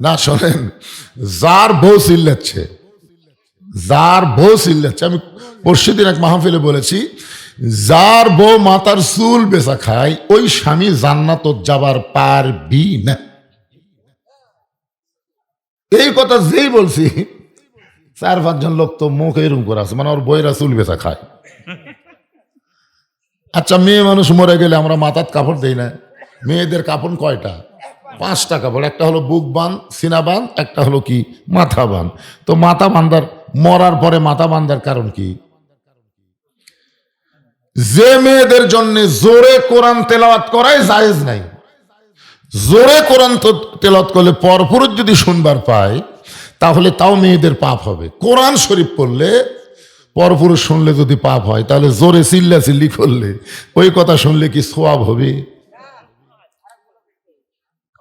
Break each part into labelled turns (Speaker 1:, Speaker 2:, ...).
Speaker 1: না শোনেন, যার বউ চিল্লাচ্ছে, যার বউ চিল্লাচ্ছে, আমি পরশুদিন এক মাহফিলে বলেছি, যার বউ মাথার চুল বেচা খায় ওই স্বামী জান্নাত যাবার পারবি না। এই কথা যেই বলছি, 4-5 জন লোক তো মুখ এরকম করে আছে, মানে ওর বইরা চুল বেচা খায়। আচ্ছা, মেয়ে মানুষ মরে গেলে আমরা মাথার কাপড় দেই না? মেয়েদের কাপড় কয়টা? 5টা কাপড়। একটা হলো বুক বান, সিনা বান, একটা হলো কি মাথা বান। তো মাথা বান্ধার, মরার পরে মাথা বান্ধার কারণ কি? যে মেয়েদের জন্য জোরে কোরআন তেলাওয়াত করাই জায়েজ নাই। জোরে কোরআন তেলাওয়াত করলে পরপুরুষ যদি শুনবার পায় তাহলে তাও মেয়েদের পাপ হবে। কোরআন শরীফ পড়লে পরপুরুষ শুনলে যদি পাপ হয়, তাহলে জোরে চিল্লা চিল্লি করলে ওই কথা শুনলে কি সওয়াব হবে?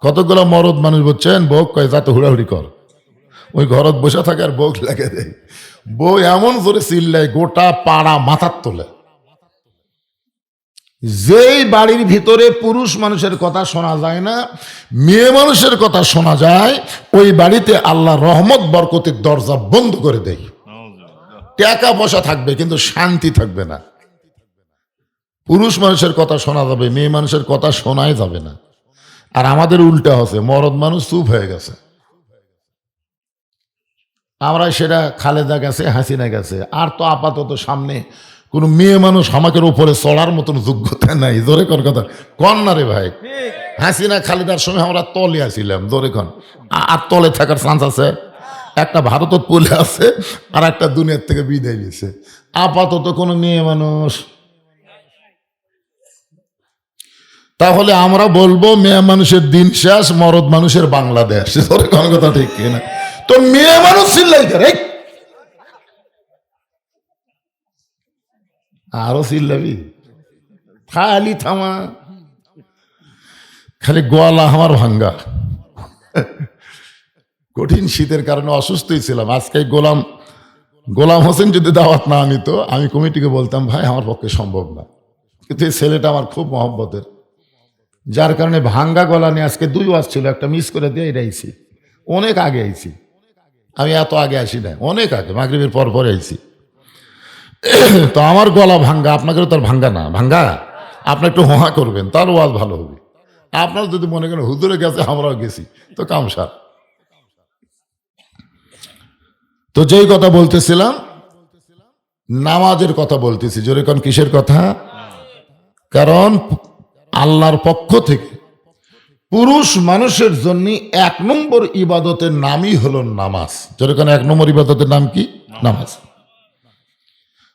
Speaker 1: কতগুলো মরদ মানুষ বলছেন, বউ কয় যা তো হুড়াহুড়ি কর, ওই ঘরত বসে থাকে আর বউ লাগে দেয়। বউ এমন জোরে চিল্লায় গোটা পাড়া মাথার তোলে। যেই বাড়ির ভিতরে পুরুষ মানুষের কথা শোনা যায় না, মেয়ে মানুষের কথা শোনা যায়, ওই বাড়িতে আল্লাহ রহমত বরকতের দরজা বন্ধ করে দেয়। টাকা পয়সা থাকবে কিন্তু শান্তি থাকবে না। পুরুষ মানুষের কথা শোনা যাবে, মেয়ে মানুষের কথা শোনাই যাবে না। আর আমাদের উল্টা হচ্ছে, মরদ মানুষ চুপ হয়ে গেছে। আমরা সেটা খালেদা গেছে, হাসিনা গেছে, আর তো আপাতত সামনে কোনো মেয়ে মানুষ আমাকে উপরে চড়ার মতন যোগ্যতা নাই। জোরে কর কথা কন না রে ভাই। হাসিনা খালেদার সময় আমরা তলে আসিলাম, জোরে কন। আর তলে থাকার চান্স আছে? একটা ভারতত পলে আছে, আর একটা দুনিয়ার থেকে বিদায় নিয়েছে। আপাতত কোনো মেয়ে মানুষ। তাহলে আমরা বলবো মেয়ে মানুষের দিন শেষ, মরদ মানুষের বাংলাদেশ। জোরে কোন কথা ঠিক কিনা? তো মেয়ে মানুষ চিল্লাই করে, আরো চিল্লাবি? খালি থামা, খালি গলা আমার ভাঙ্গা। কঠিন শীতের কারণে অসুস্থই ছিলাম। আজকে গোলাম হোসেন যদি দাওয়াত না আনিত, আমি কমিটিকে বলতাম ভাই আমার পক্ষে সম্ভব না, কিন্তু এই ছেলেটা আমার খুব মহব্বতের, যার কারণে ভাঙ্গা গলা নিয়ে আজকে 2 ওয়াজ ছিল, একটা মিস করে দিয়ে এটা আইছি। অনেক আগে আইছি আমি, এত আগে আসি না, অনেক আগে মাগরিবের পর পরে আইছি। তো আমার গলা ভাঙ্গা, আপনাকেও তার ভাঙ্গা না ভাঙ্গা, আপনি একটু হোহা করবেন, তার ওয়াজ ভালো হবে। আপনার যদি মনে করেন হুজুরে গেছে আমরাও গেছি, তো কামসার। তো যেই কথা বলতেছিলাম, নামাজের কথা বলতেছি। জোরে কোন কিসের কথা? কারণ আল্লাহর পক্ষ থেকে পুরুষ মানুষের জন্য 1 নম্বর ইবাদতের নামই হলো নামাজ। জোরে কোন 1 নম্বর ইবাদতের নাম কি? নামাজ।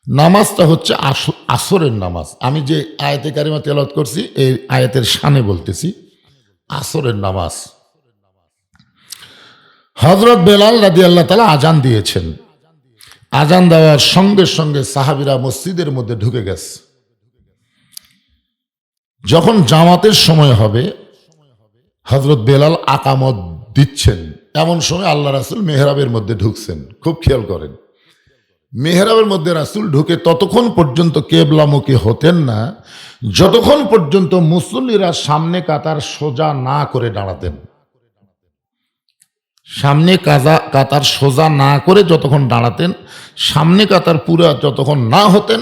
Speaker 1: নামাজটা হচ্ছে আসরের নামাজ। আমি যে আয়াতে কারিমা তেলাওয়াত করছি, এই আয়াতের শানে বলতেছি আসরের নামাজ। হযরত বেলাল রাদিয়াল্লাহু তাআলা আজান দিয়েছেন। আজান দেওয়ার সঙ্গে সঙ্গে সাহাবীরা মসজিদের মধ্যে ঢুকে গেছে। যখন জামাতের সময় হবে, হযরত বেলাল আকামত দিচ্ছেন, এমন সময় আল্লাহ রাসূল মেহরাবের মধ্যে ঢুকছেন। খুব খেয়াল করেন, মেহরাবের মধ্যে রাসূল ঢুকে ততক্ষণ পর্যন্ত কেবলামুখী হতেন না যতক্ষণ পর্যন্ত মুসল্লিরা সামনে কাতার সোজা না করে দাঁড়াতেন। সামনে কাতার সোজা না করে যতক্ষণ দাঁড়াতেন, সামনে কাতার পুরা যতক্ষণ না হতেন,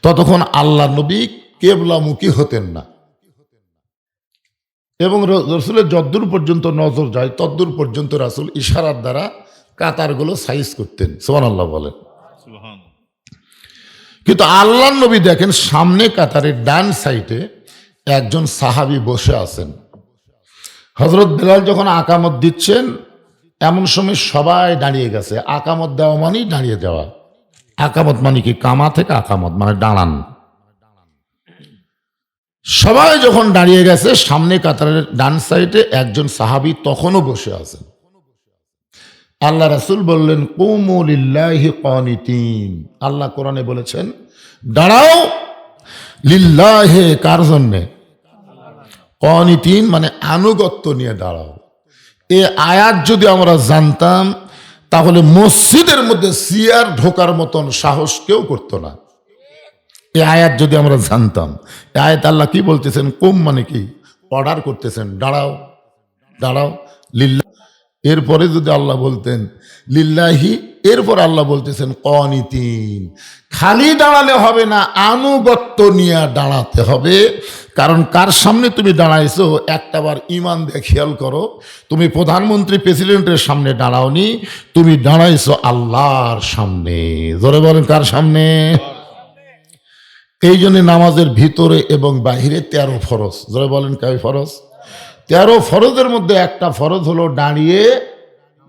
Speaker 1: ততক্ষণ আল্লাহ নবী কেবলামুখী হতেন না। এবং রাসূলের যদ্দূর পর্যন্ত নজর যায় তদ্দূর পর্যন্ত রাসূল ইশারার দ্বারা কাতারগুলো সাইজ করতেন। সুবহানাল্লাহ বলেন। কিন্তু আল্লাহ নবী দেখেন সামনে কাতারের ডান সাইডে একজন সাহাবী বসে আছেন। হযরত বেলাল যখন আকামত দিচ্ছেন, এমন সময় সবাই দাঁড়িয়ে গেছে। আকামত দেওয়া মানেই দাঁড়িয়ে যাওয়া। আকামত মানে কি? কামা থেকে আকামত মানে দাঁড়ান। সবাই যখন দাঁড়িয়ে গেছে, সামনে কাতারের ডান সাইডে একজন সাহাবী তখনও বসে আছেন। আল্লাহ রাসূল বললেন কুমু লিল্লাহি কানিতিন। আল্লাহ কোরআনে বলেছেন দাঁড়াও লিল্লাহি, কার জন্যে? কানিতিন মানে আনুগত্য নিয়ে দাঁড়াও। এই আয়াত যদি আমরা জানতাম তাহলে মসজিদের মধ্যে সিয়ার ঢোকার মতন সাহস কেউ করতো না। এই আয়াত যদি আমরা জানতাম, এই আয়াত আল্লাহ কি বলতেছেন? কুম মানে কি? অর্ডার করতেছেন, দাঁড়াও দাঁড়াও লিল্লাহ। এরপরে যদি আল্লাহ বলতেন লিল্লাহি, এরপর আল্লাহ বলতেছেন কনিতিন। খালি দাঁড়ালে হবে না, আনুগত্য নিয়ে দাঁড়াতে হবে। কারণ কার সামনে তুমি দাঁড়াইছো একটাবার ইমান দিয়ে খেয়াল করো। তুমি প্রধানমন্ত্রী প্রেসিডেন্টের সামনে দাঁড়াওনি, তুমি দাঁড়াইছো আল্লাহর সামনে। জোরে বলেন কার সামনে? এই জন্য নামাজের ভিতরে এবং বাহিরে 13 ফরজ। জোরে বলেন কয় ফরজ? 13 ফরজের মধ্যে একটা ফরজ হলো দাঁড়িয়ে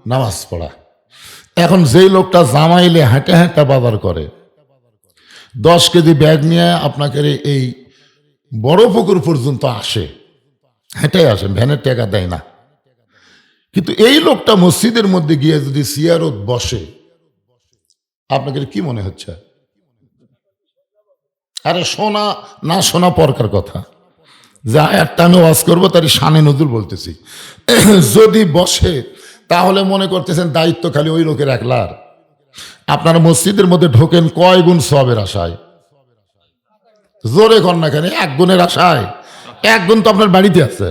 Speaker 1: নামাজ পড়া। এখন যেই লোকটা জামাইলে হাঁটে হাঁটা বাজার করে, 10 কেজি ব্যাগ নিয়ে আপনাকে এই বড় পুকুর পর্যন্ত আসে, হেঁটে আসে, ভ্যানের টাকা দেয় না। কিন্তু এই লোকটা মসজিদের মধ্যে গিয়ে যদি সিয়ারত বসে, আপনাকে কি মনে হচ্ছে? আরে শোনা না শোনা পরকার কথা, যা একটা আমি ওয়াজ করবো তার শানে নজরুল বলতেছি। যদি বসে তাহলে মনে করতেছেন দায়িত্ব খালি ওই লোকের একলার। আপনার মসজিদের মধ্যে ঢোকেন কয় গুণ সওয়াবের আশায়? জোরে কর না কেন? 1 গুণের আশায়। 1 গুণ তো আপনার বাড়িতে আছে।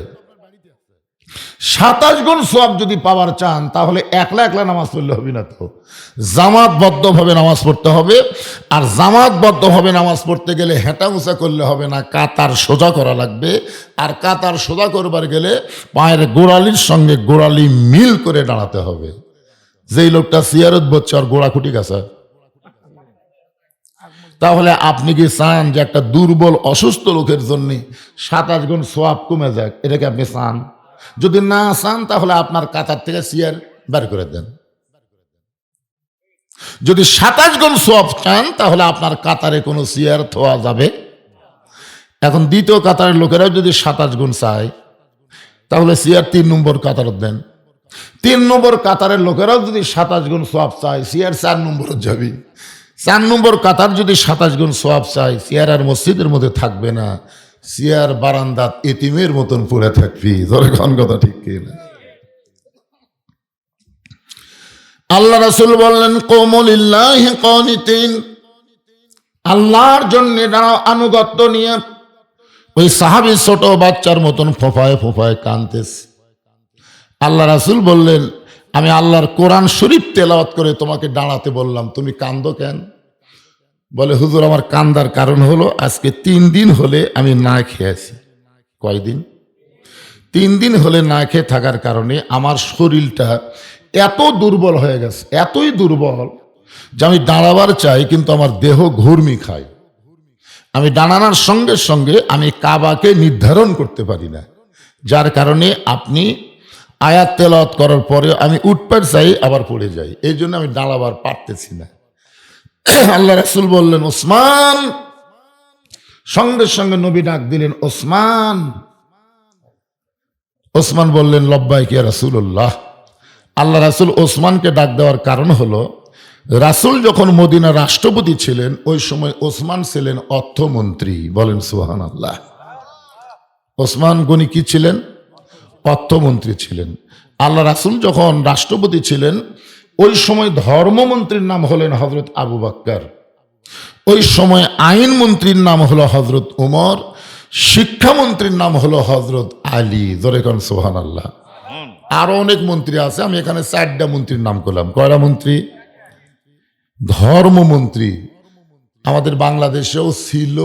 Speaker 1: 27 গুণ সওয়াব যদি পাওয়ার চান তাহলে একলা একলা নামাজ পড়লে হবে না, তো জামাতবদ্ধভাবে নামাজ পড়তে হবে। আর জামাতবদ্ধভাবে নামাজ পড়তে গেলে হেঁটা উঁচা করলে হবে না, কাতার সোজা করা লাগবে। আর কাতার সোজা করবার গেলে পায়ের গোড়ালির সঙ্গে গোড়ালি মিল করে দাঁড়াতে হবে। যেই লোকটা সিয়ারত বসছে আর গোড়া খুঁটি গেছে, তাহলে আপনি কি চান যে একটা দুর্বল অসুস্থ লোকের জন্য 27 গুণ সওয়াব কমে যাক? এটাকে আপনি চান? যদি না চান তাহলে আপনার কাতার থেকে চেয়ার বের করে দেন। যদি 27 গুণ সওয়াব চান তাহলে আপনার কাতারে কোনো চেয়ার থোয়া যাবে। এখন দ্বিতীয় কাতারের লোকেরাও যদি 27 গুণ চায় তাহলে চেয়ার 3 নম্বর কাতার দেন। 3 নম্বর কাতারের লোকেরাও যদি 27 গুণ সওয়াব চায়, চেয়ার 4 নম্বরে যাবে। 4 নম্বর কাতার যদি 27 গুণ সওয়াব চায়, চেয়ার আর মসজিদের মধ্যে থাকবে না, চেয়ার বারান্দাত এতিমের মতন পড়ে থাকবি। ধরে কোন কথা ঠিক কিনা? আল্লাহ রাসূল বললেন কুমু লিল্লাহি কানিতিন, আল্লাহর জন্য দাঁড়াও আনুগত্য নিয়ে। ওই সাহাবী ছোট বাচ্চার মতন ফোঁফায় ফোঁফায় কাঁদতেছে। আল্লাহ রাসূল বললেন, আমি আল্লাহর কোরআন শরীফ তেলাওয়াত করে তোমাকে দাঁড়াতে বললাম, তুমি কান্দো কেন? বলে হুজুর আমার কান্দার কারণ হলো আজকে 3 দিন হলে আমি না খেয়েছি। কয়দিন? 3 দিন হলে না খেয়ে থাকার কারণে আমার শরীরটা এত দুর্বল হয়ে গেছে, এতই দুর্বল যে আমি দাঁড়াবার চাই কিন্তু আমার দেহ ঘুরমি খায়। আমি দাঁড়ানোর সঙ্গে সঙ্গে আমি কাবাকে নির্ধারণ করতে পারি না, যার কারণে আপনি আয়াত তেলাওয়াত করার পরে আমি উঠবার চাই আবার পড়ে যাই, এই জন্য আমি দাঁড়াবার পারতেছি না। আল্লাহ রাসূল বললেন ওসমান, সঙ্গে সঙ্গে নবী ডাক দিলেন ওসমান। ওসমান বললেন লব্বাইক ইয়া রাসূলুল্লাহ। আল্লাহ রাসূল ওসমানকে ডাক দেওয়ার কারণ হলো রাসূল যখন মদিনার রাষ্ট্রপতি ছিলেন ওই সময় ওসমান ছিলেন অর্থমন্ত্রী। বলেন সুবহানাল্লাহ। ওসমান গনি কি ছিলেন? অর্থমন্ত্রী ছিলেন। আল্লাহ রাসূল যখন রাষ্ট্রপতি ছিলেন ওই সময় ধর্মমন্ত্রীর নাম হলেন হযরত আবু বকর, ওই সময় আইন মন্ত্রীর নাম হলো হযরত উমর, শিক্ষামন্ত্রীর নাম হলো হযরত আলী। জোরে কোন সুবহানাল্লাহ। আরো অনেক মন্ত্রী আছে, আমি এখানে 4টা মন্ত্রীর নাম করলাম। কয়টা মন্ত্রী? ধর্মমন্ত্রী। আমাদের বাংলাদেশেও ছিল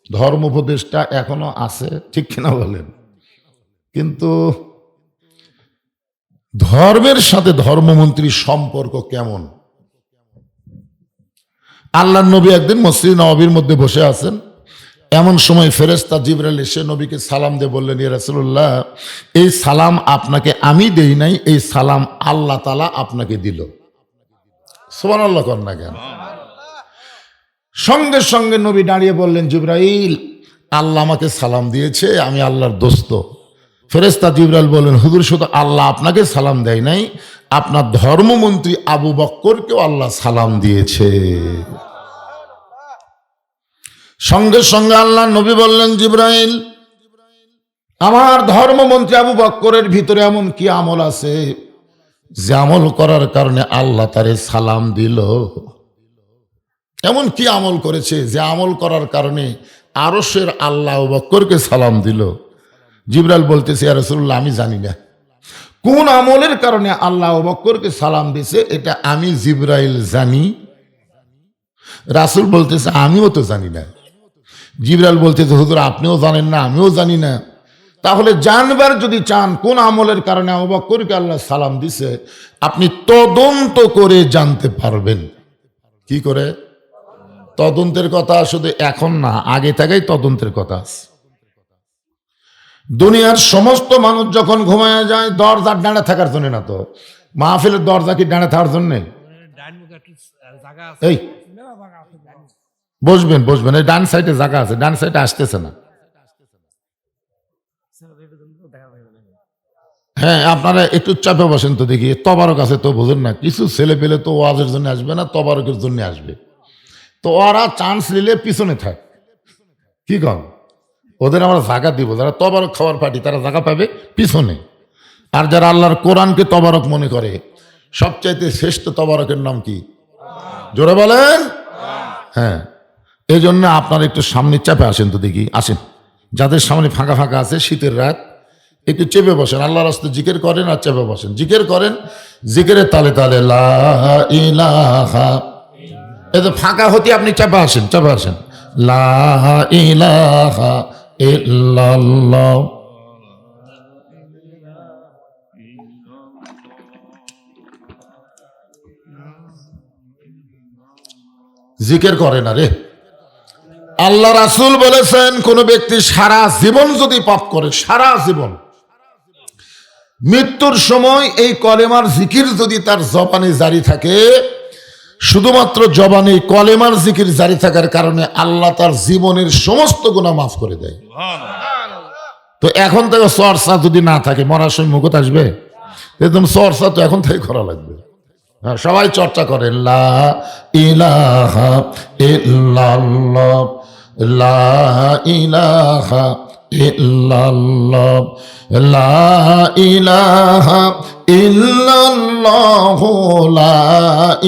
Speaker 1: ধর্ম উপদেষ্টা, এখনো আছে, ঠিক কিনা বলেন? কিন্তু ধর্মের সাথে ধর্মমন্ত্রীর সম্পর্ক কেমন? আল্লাহর নবী একদিন মসজিদ নববীর মধ্যে বসে আছেন, এমন সময় ফেরেশতা জিবরাইল এসে নবীকে সালাম দিয়ে বললেন, ইয়া রাসূলুল্লাহ, এই সালাম আপনাকে আমি দেই নাই, এই সালাম আল্লাহ তাআলা আপনাকে দিল। সুবহানাল্লাহ কর না কেন? সঙ্গে সঙ্গে নবী দাঁড়িয়ে বললেন, জিবরাইল, আল্লাহ আমাকে সালাম দিয়েছে, আমি আল্লাহর দোস্ত। ফেরেশতা জিবরাইল বললেন, হুজুর শুধু আল্লাহ আপনাকে সালাম দেয় নাই, আপনার ধর্মমন্ত্রী আবু বকরকেও আল্লাহ সালাম দিয়েছে। সঙ্গে সঙ্গে আল্লাহ নবী বললেন, জিবরাইল, আমার ধর্মমন্ত্রী আবু বকরের ভিতরে এমন কি আমল আছে যে আমল করার কারণে আল্লাহ তারে সালাম দিল? এমন কি আমল করেছে যে আমল করার কারণে আরশের আল্লাহ আবু বকরকে সালাম দিল? জিবরাইল বলতেছে, ইয়া রাসূলুল্লাহ, আমি জানি না। কোন আমলের কারণে আল্লাহ আবু বকরকে সালাম দিছে এটা আমি জিবরাইল জানি। রাসূল বলতেছে আমিও তো জানি না। জিবরাইল বলতেছে হুজুর আপনিও জানেন না, আমিও জানি না। তাহলে জানবার যদি চান কোন আমলের কারণে আবু বকরকে আল্লাহ সালাম দিছে, আপনি তদন্ত করে জানতে পারবেন। কি করে? তদন্তের কথা শুধু এখন না, আগে থেকেই তদন্তের কথা আছে। দুনিয়ার সমস্ত মানুষ যখন ঘুমায় যায় দরজার ডাঁড়া থাকার জন্য না, তো মাহফিলের দরজা কি ডাঁড়া থাকার জন্যে? এই বসবেন বসবেন, এই ডান সাইডে জায়গা আছে, ডান সাইডে আসতেছে না। হ্যাঁ আপনারা একটু চাপে বসেন তো দেখি। তবারক আছে তো বোঝেন না, কিছু ছেলে পেলে তো ওয়াজের জন্য আসবে না, তবারকের জন্য আসবে। তো ওরা চান্স নিলে পিছনে থাক, কি কম ওদের আমরা জায়গা দিব। যারা তবারক খাওয়ার পার্টি তারা জায়গা পাবে পিছনে। আর যারা আল্লাহর কোরআনকে তবারক মনে করে, সবচাইতে শ্রেষ্ঠ তবারকের নাম কি? জোরে বলেন। হ্যাঁ, এই জন্য আপনারা একটু সামনে চাপে আসেন তো দেখি, আসেন। যাদের সামনে ফাঁকা ফাঁকা আছে, শীতের রাত, একটু চেপে বসেন, আল্লাহর রাস্তায় জিকির করেন আর চেপে বসেন। জিকির করেন, জিকিরের তালে তালে লা ইলাহা। এই যে ফাঁকা হতে আপনি চাপে আসেন, চাপে আসেন। লা ইলাহা ইল্লাল্লাহ। জিকির করে না রে। আল্লাহ রাসূল বলেছেন কোন ব্যক্তি সারা জীবন যদি পাপ করে, সারা জীবন, মৃত্যুর সময় এই কলেমার জিকির যদি তার জবানে জারি থাকে, শুধুমাত্র জবানে কলেমার জিকির জারি থাকার কারণে আল্লাহ তার জীবনের সমস্ত গুনাহ মাফ করে দেয়। তো এখন থেকে চর্চা যদি না থাকে, মরার সময় মুখত আসবে? একদম চর্চা তো এখন থেকে করা লাগবে। হ্যাঁ, সবাই চর্চা করে লা ইলাহা ইল্লাল্লাহ, লা ইলাহা ইল্লাল্লাহ, লা ইলাহা ইল্লাল্লাহ, লা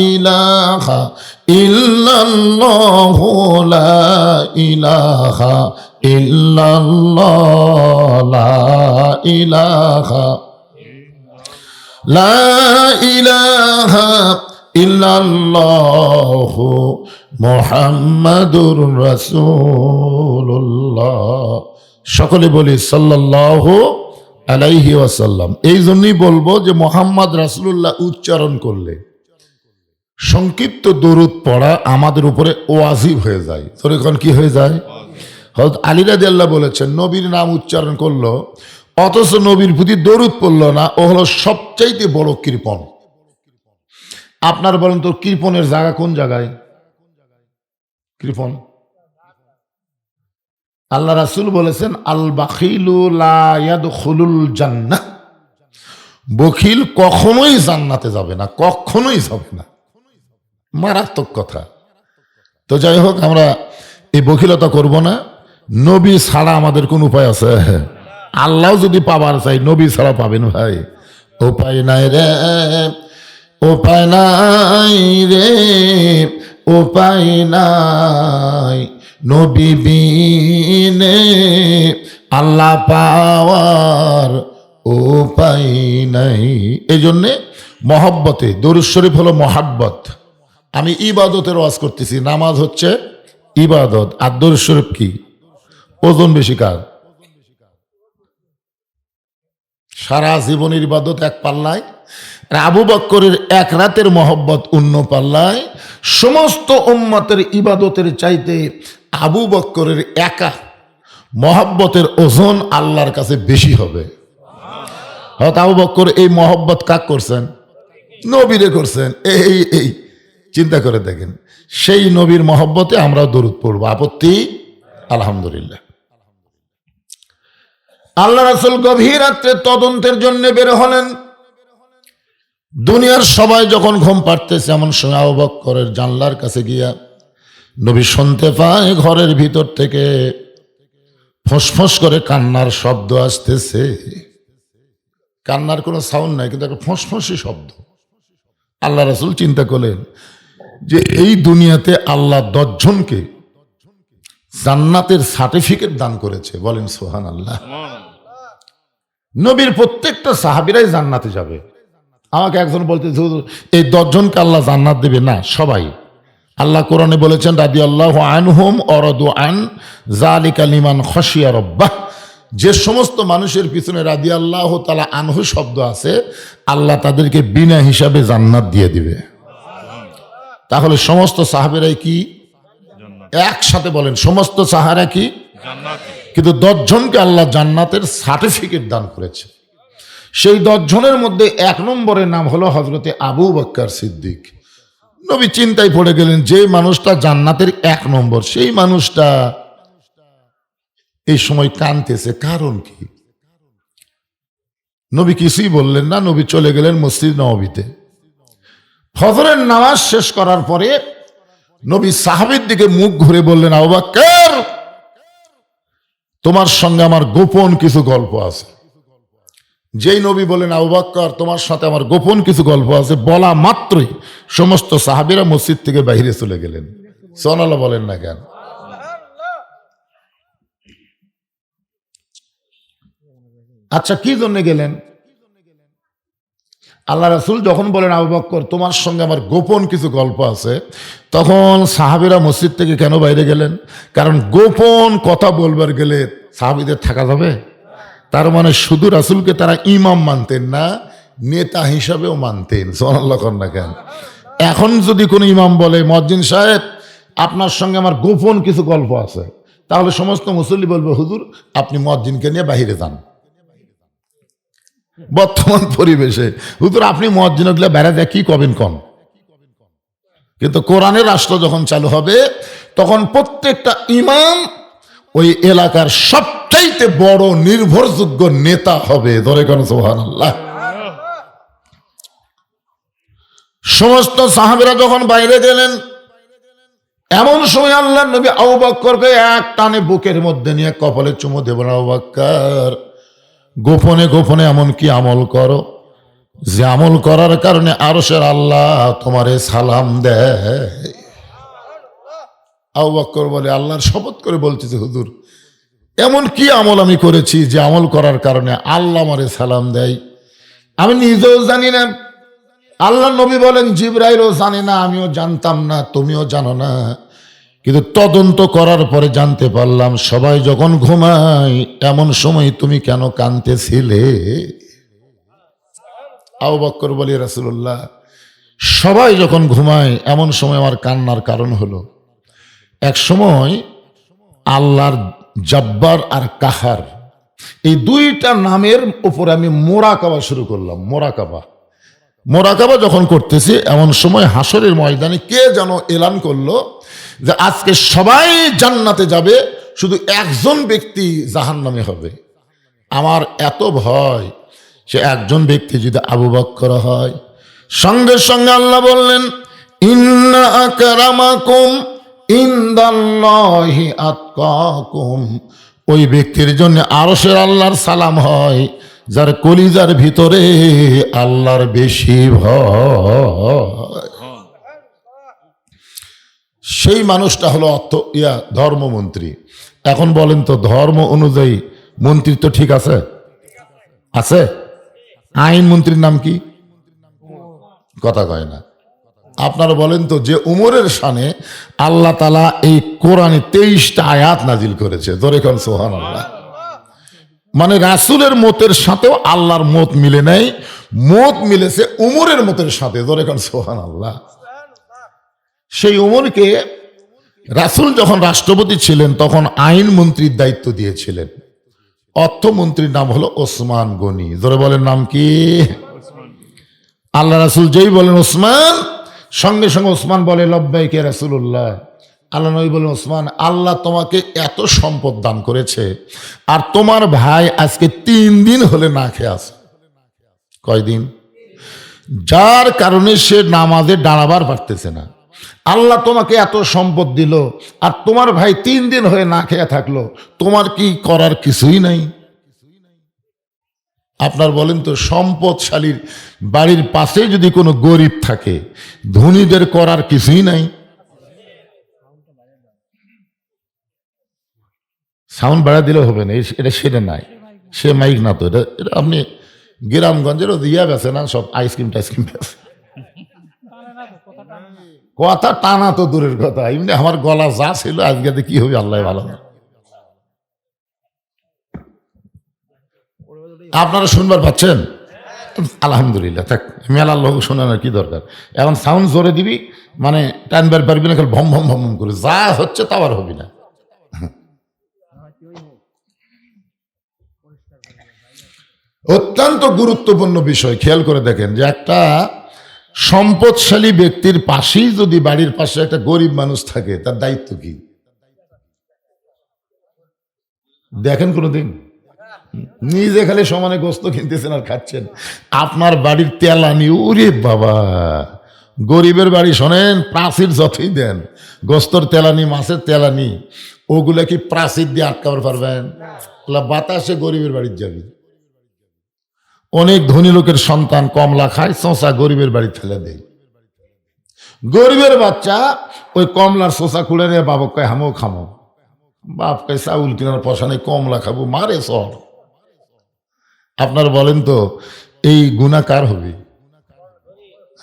Speaker 1: ইলাহা ইল্লাল্লাহ, লা ইলাহা ইল্লাল্লাহ, লা ইলাহা লা ইলাহা ইল্লাল্লাহ মুহাম্মাদুর রাসূলুল্লাহ। সকলে বলি সাল্লাল্লাহু আলাইহি ওয়াসাল্লাম। এই জন্যই বলবো যে মুহাম্মদ রাসূলুল্লাহ উচ্চারণ করলে সংক্ষিপ্ত দরুদ পড়া আমাদের উপরে ওয়াজিব হয়ে যায়। তখন কি হয়ে যায়? হযরত আলী রাদিয়াল্লাহু বলেছেন নবীর নাম উচ্চারণ করলো অথচ নবীর প্রতি দরুদ পড়লো না, ও হলো সবচাইতে বড় কৃপণ। আপনার বলেন তো কৃপণের জায়গা কোন জায়গায়? কৃপণ। আল্লাহ রাসূল বলেছেন আল বাখিলু লা ইয়াদখুলুল জান্নাহ, বখিল কখনোই জান্নাতে যাবে না, কখনোই যাবে না। মারাত্মক কথা। তো যাই হোক, আমরা এই বখিলতা করব না। নবী ছাড়া আমাদের কোন উপায় আছে? আল্লাহ যদি পাবার চাই, নবী ছাড়া পাবেন ভাই? উপায় নাই রে, উপায় নাই রে, উপায় নাই। নবী বিনে আল্লাহ পাওয়ার উপায় নাই। এই জন্যে মহব্বতে, দরুদ শরীফ হলো মহাব্বত। আমি ইবাদতের ওয়াজ করতেছি, নামাজ হচ্ছে ইবাদত, আর দরুদ শরীফ কি? ওজন বেশি কার? সারা জীবনের ইবাদত এক পাল্লায়, আর আবু বকরের এক রাতের মহব্বত অন্য পাল্লায়। সমস্ত উম্মতের ইবাদতের চাইতে আবু বকরের একা মহব্বতের ওজন আল্লাহর কাছে বেশি হবে। হয়তো আবু বকর এই মহব্বত কাক করছেন? নবীরে করছেন। এই চিন্তা করে দেখেন, সেই নবীর মহব্বতে আমরা দরুদ পড়ব, আপত্তি? আলহামদুলিল্লাহ। আল্লাহ রাসূল গভীর রাত্রে তদন্তের জন্য বের হলেন। দুনিয়ার সবাই যখন ঘুম পাড়তেছে, এমন সময় আবু বকরের জানলার কাছে গিয়া নবী শুনতে পায় ঘরের ভিতর থেকে ফসফস করে কান্নার শব্দ আসতেছে। কান্নার কোনো সাউন্ড নাই, কিন্তু একটা ফসফসি শব্দ। আল্লাহ রাসূল চিন্তা করলেন যে এই দুনিয়াতে আল্লাহ 10 জনকে জান্নাতের সার্টিফিকেট দান করেছে। বলেন সুবহানাল্লাহ। নবীর প্রত্যেকটা সাহাবীরাই জান্নাতে যাবে। আমাকে একজন বলতে, এই 10 জনকে আল্লাহ জান্নাত দেবে না, সবাই। আল্লাহ কোরআনে বলেছেন রাদিয়াল্লাহু আনহুম অরদু আন যালিকা লিমান খাশিয়া রাব্বাহ। যে সমস্ত মানুষের পিছনে রাদিয়াল্লাহু তাআলা আনহু শব্দ আছে, আল্লাহ তাদেরকে বিনা হিসাবে জান্নাত দিয়ে দিবে। তাহলে সমস্ত সাহাবীরাই কি একসাথে বলেন, সমস্ত সাহারা কি জান্নাতি? কিন্তু 10 জনকে আল্লাহ জান্নাতের সার্টিফিকেট দান করেছে। সেই 10 জনের মধ্যে 1 নম্বরের নাম হলো হযরতে আবু বকর সিদ্দিক। নবী চিন্তায় পড়ে গেলেন, যে মানুষটা জান্নাতের 1 নম্বর, সেই মানুষটা এই সময় কাঁদতেছে, কারণ কি? নবী কিছুই বললেন না। নবী চলে গেলেন মসজিদ নববীতে। ফজরের নামাজ শেষ করার পরে নবী সাহাবীর দিকে মুখ ঘুরে বললেন, আবু বকর, তোমার সঙ্গে আমার গোপন কিছু গল্প আছে। যেই নবী বলেন, আবু বকর, তোমার সাথে আমার গোপন কিছু গল্প আছে, বলা মাত্রই সমস্ত সাহাবীরা মসজিদ থেকে বাইরে চলে গেলেন। সুবহানাল্লাহ বলেন না কেন? আচ্ছা, কি জন্য গেলেন? আল্লাহ রাসূল যখন বলেন, আবু বকর, তোমার সঙ্গে আমার গোপন কিছু গল্প আছে, তখন সাহাবীরা মসজিদ থেকে কেন বাইরে গেলেন? কারণ গোপন কথা বলবার গেলে সাহাবীদের থাকা যাবে? তার মানে শুধু রাসূলকে তারা ইমাম মানতেন না, নেতা হিসাবেও মানতেন। সুবহানাল্লাহ না কেন? এখন যদি কোনো ইমাম বলে, মুয়াজ্জিন সাহেব, আপনার সঙ্গে আমার গোপন কিছু গল্প আছে, তাহলে সমস্ত মুসল্লি বলবে, হুজুর, আপনি মুয়াজ্জিনকে নিয়ে বাইরে যান। বর্তমান পরিবেশে হুজুর, আপনি মুয়াজ্জিন গুলা বেড়া দেয় কি কবেন কম। কিন্তু কোরআনের রাষ্ট্র যখন চালু হবে, তখন প্রত্যেকটা ইমাম ওই এলাকার সবচাইতে বড় নির্ভরযোগ্য নেতা হবে। ধরে কেন? সুবহানাল্লাহ। সমস্ত সাহাবীরা যখন বাইরে গেলেন, এমন সময় আল্লাহর নবী আবু বকরকে এক টানে বুকের মধ্যে নিয়ে কপালে চুমু দেবেন, আবু বকর, গোপনে গোপনে এমন কি আমল করো যে আমল করার কারণে আরশের আল্লাহ তোমারে সালাম দেয়? আবু বকর বলে, আল্লাহর শপথ করে বলতেছে, হুজুর, এমন কি আমল আমি করেছি যে আমল করার কারণে আল্লাহ আমারে সালাম দেয়? আমি নিজেও জানি না। আল্লাহ নবী বলেন, জিবরাইলও জানে না, আমিও জানতাম না, তুমিও জানো না, কিন্তু তদন্ত করার পরে জানতে পারলাম, সবাই যখন ঘুমায় এমন সময় তুমি কেন কাঁদতেছিলে? আবু বকর বলি, রাসূলুল্লাহ, সবাই যখন ঘুমায় এমন সময় আমার কান্নার কারণ হলো, এক সময় আল্লাহর জব্বার আর কাহার, এই 2টা নামের উপরে আমি মোরাকাবা শুরু করলাম। মোরাকাবা যখন করতেছি, এমন সময় হাসরের ময়দানে কে যেন এলান করলো যে আজকে সবাই জান্নাতে যাবে, শুধু একজন ব্যক্তি জাহান্নামে হবে। আমার এত ভয়, সে একজন ব্যক্তি যদি আবু বকর হয়। সঙ্গে সঙ্গে আল্লাহ বললেন, ইন্না আকরামাকুম ইনদাল্লাহি আতকাকুম। ওই ব্যক্তির জন্য আরশের আল্লাহর সালাম হয় যার কলিজার ভিতরে আল্লাহর বেশি ভয়। সেই মানুষটা হলো ধর্মমন্ত্রী। এখন বলেন তো, ধর্ম অনুযায়ী মন্ত্রী তো ঠিক আছে? আছে? আইন মন্ত্রীর নাম কি? কথা কয় না। আপনারা বলেন তো, যে উমরের শানে আল্লাহ তাআলা এই কোরআনে 23টা আয়াত নাজিল করেছে। ধরে কোন সুবহানাল্লাহ। মানে রাসূলের মতের সাথেও আল্লাহর মত মিলে নাই, মত মিলেছে উমরের মতের সাথে। ধরে কোন সুবহানাল্লাহ। সেই উমরকে রাসূল যখন রাষ্ট্রপতি ছিলেন, তখন আইন মন্ত্রীর দায়িত্ব দিয়েছিলেন। অর্থমন্ত্রীর নাম হলো ওসমান গনি। ধরে বলেন, নাম কি? আল্লাহ রাসূল যেই বলেন ওসমান, সঙ্গে সঙ্গে ওসমান বলে, লব্বাইক ইয়া রাসূলুল্লাহ। আল্লাহ নবী বলেন, ওসমান, আল্লাহ তোমাকে এত সম্পদ দান করেছে, আর তোমার ভাই আজকে 3 দিন হলে না খেয়ে আছে। কয়দিন? যার কারণে সে নামাজে দাঁড়াবার পারতেছে না। আল্লাহ তোমাকে এত সম্পদ দিল, আর তোমার ভাই 3 দিন হয়ে না খেয়ে থাকলো, তোমার কি করার কিছুই নাই? আপনার বলেন তো, সম্পদশালীর বাড়ির পাশে যদি কোনো গরিব থাকে, ধনীদের করার কিছুই নাই? সাউন্ড বাড়া দিলে হবে না, এটা সেটা নাই। সে মাইক না তো, এটা এটা আপনি গ্রামগঞ্জের ইয়া বেছে না, সব আইসক্রিম টাইসক্রিম বেছে। কথা টানা তো দূরের কথা, এমনি আমার গলা যা ছিল আজকে কি হবে আল্লাহ ভালো। আপনারা শুনবার পাচ্ছেন? আলহামদুলিল্লাহ, থাক, মেলার লোক শোনানোর কি দরকার। এখন সাউন্ড জোরে দিবি, মানে টানবার পারবি না, খালি ভম ভম ভম করে যা হচ্ছে তা আর হবি না। অত্যন্ত গুরুত্বপূর্ণ বিষয়, খেয়াল করে দেখেন যে একটা সম্পদশালী ব্যক্তির পাশেই যদি বাড়ির পাশে একটা গরিব মানুষ থাকে, তার দায়িত্ব কি দেখেন কোনোদিন? নিজে খালি সমানে গোস্ত কিনতেছেন আর খাচ্ছেন, আপনার বাড়ির তেলানি, ওরে বাবা, গরিবের বাড়ি শোনেন, প্রাচীর যতই দেন, গোস্তর তেলানি, মাছের তেলানি, ওগুলা কি প্রাচীর দিয়ে আটকাবার পারবেন? বাতাসে গরিবের বাড়ির যাবি। অনেক ধনী লোকের সন্তান কমলা খায়, শশা গরিবের বাড়ি ফেলে দেয়। গরিবের বাচ্চা ওই কমলার শশা খুলে নিয়ে বাবক কয় হামো খামো, বাপ কয় চাউল কেনার পয়সা নেই, কমলা খাবো, মারে সর। আপনার বলেন তো এই গুনাহ কার হবে?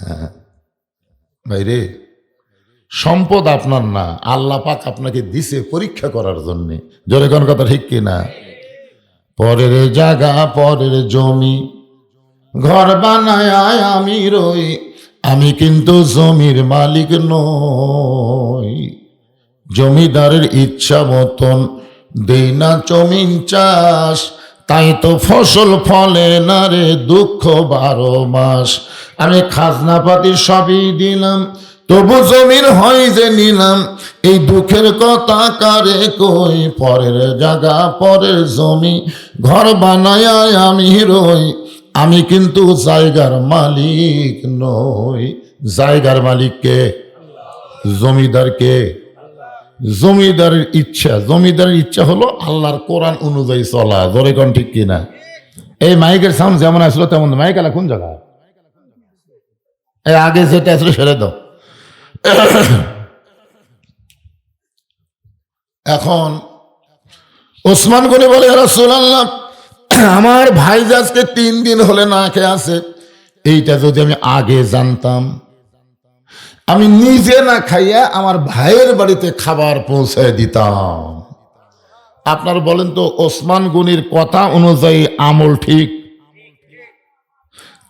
Speaker 1: হ্যাঁ ভাই রে, সম্পদ আপনার না, আল্লাহ পাক আপনাকে দিছে পরীক্ষা করার জন্যে। জোরে কোন কথা ঠিক কিনা? পরের জায়গা, পরের জমি, ঘর বানায় আমি রই, আমি কিন্তু জমির মালিক নই। জমিদারের ইচ্ছা মতন দেই না জমিন চাষ, তাই তো ফসল ফলে না রে, দুঃখ 12 মাস। আমি খাজনা পাতি সবই দিলাম, তবু জমির হয় যে নিলাম, এই দুঃখের কথা কারে কই। পরের জায়গা, পরের জমি, ঘর বানায় আমি রই, আমি কিন্তু জায়গার মালিক নই। জায়গার মালিক কে? জমিদার কে? জমিদারের ইচ্ছা, জমিদারের ইচ্ছা হলো আল্লাহর কোরআন অনুযায়ী চলা। জোরে কোন ঠিক কিনা? এই মাইকের সাউন্ড যেমন আসলো তেমন, মাইক এলা কোন জায়গা? এই আগে যেটা আসলো সেরে দাও। এখন ওসমান গনি বলে, রাসূলুল্লাহ, আমার ভাই আজকে 3 দিন হলে না খেয়ে আছে, এইটা যদি আমি আগে জানতাম, আমি নিজে না খাইয়া আমার ভাইয়ের বাড়িতে খাবার পৌঁছায় দিতাম। আপনার বলেন তো ওসমান গনির কথা অনুযায়ী আমল ঠিক?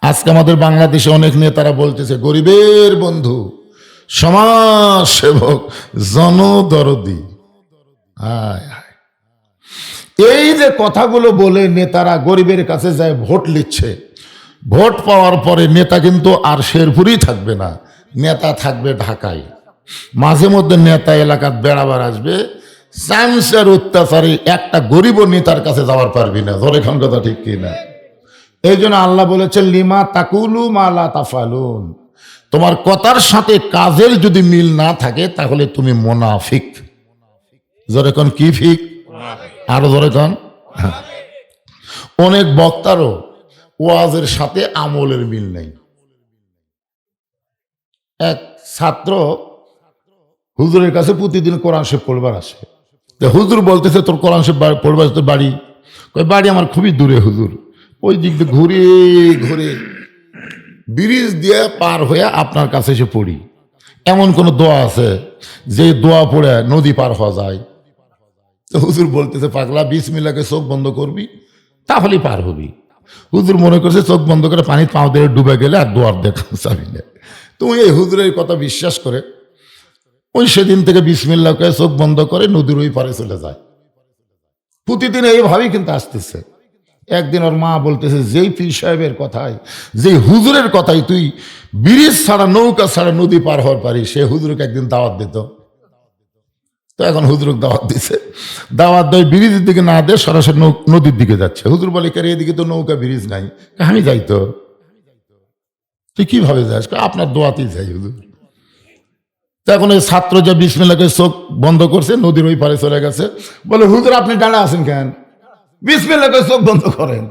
Speaker 1: আজকে আমাদের বাংলাদেশে অনেক নেতারা বলতেছে গরিবের বন্ধু, সমাজ সেবক, জনদরদি। এই যে কথাগুলো বলে নেতারা গরিবের কাছে যায় ভোট নিচ্ছে, ভোট পাওয়ার পরে নেতা কিন্তু আর শেরপুরেই থাকবে না, নেতা থাকবে ঢাকায়। মাঝে মধ্যে নেতা এলাকার বেড়াবার আসবে, চামচার অত্যাচারী একটা গরিব নেতার কাছে যাওয়ার পারবি না। ধরে খান কথা ঠিক কিনা? এই জন্য আল্লাহ বলেছেন, লিমা তাকুলু মা লা তাফালুন, তোমার কথার সাথে কাজের যদি মিল না থাকে তাহলে তুমি মুনাফিক। জোরে কোন কি ফিক? আরো জোরে কোন। অনেক বক্তারও ওয়াজের সাথে আমলের মিল নেই। এক ছাত্র হুজুরের কাছে প্রতিদিন কোরআন শরীফ পড়বার আসে, হুজুর বলতেছে, তোর কোরআন শরীফ পড়বার তোর বাড়ি? বাড়ি আমার খুবই দূরে হুজুর, ওই দিক দিয়ে ঘুরে ঘুরে ব্রিজ দিয়ে পার হয়ে আপনার কাছে এসে পড়ি। এমন কোন দোয়া আছে যে দোয়া পড়ে নদী পার হওয়া যায়? তো হুজুর বলতেছে, পাগলা, বিসমিল্লাহকে চোখ বন্ধ করবি, তাহলেই পার হবি। হুজুর মনে করছে চোখ বন্ধ করে পানি পাও দিয়ে ডুবে গেলে আর দোয়ার দেখা যাবি না। তুমি এই হুজুরের কথা বিশ্বাস করে ওই সেদিন থেকে বিসমিল্লাহকে চোখ বন্ধ করে নদীর ওই পারে চলে যায়। প্রতিদিন এইভাবেই কিন্তু আসতেছে। একদিন ওর মা বলতেছে, যেই পীর সাহেবের কথাই, যেই হুজুরের কথাই তুই ব্রিজ ছাড়া, নৌকা ছাড়া নদী পার হওয়ার পারিস, সে হুজুরকে একদিন দাওয়াত দিত। তো এখন হুজুরকে দাওয়াত দিছে, দাওয়াত দেয় ব্রিজের দিকে না দেয়, সরাসরি নদীর দিকে যাচ্ছে। হুজুর বলে, কে এদিকে তো নৌকা ব্রিজ নাই। আমি যাই তো। তুই কিভাবে যাস? আপনার দোয়াতেই যাই হুজুর। তখন ওই ছাত্র যে বিসমিল্লাহকে চোখ বন্ধ করছে, নদীর ওই পারে চলে গেছে। বলে, হুজুর আপনি ডানা আছেন কেন? বিসমিল্লাহকে চোখ বন্ধ করেন।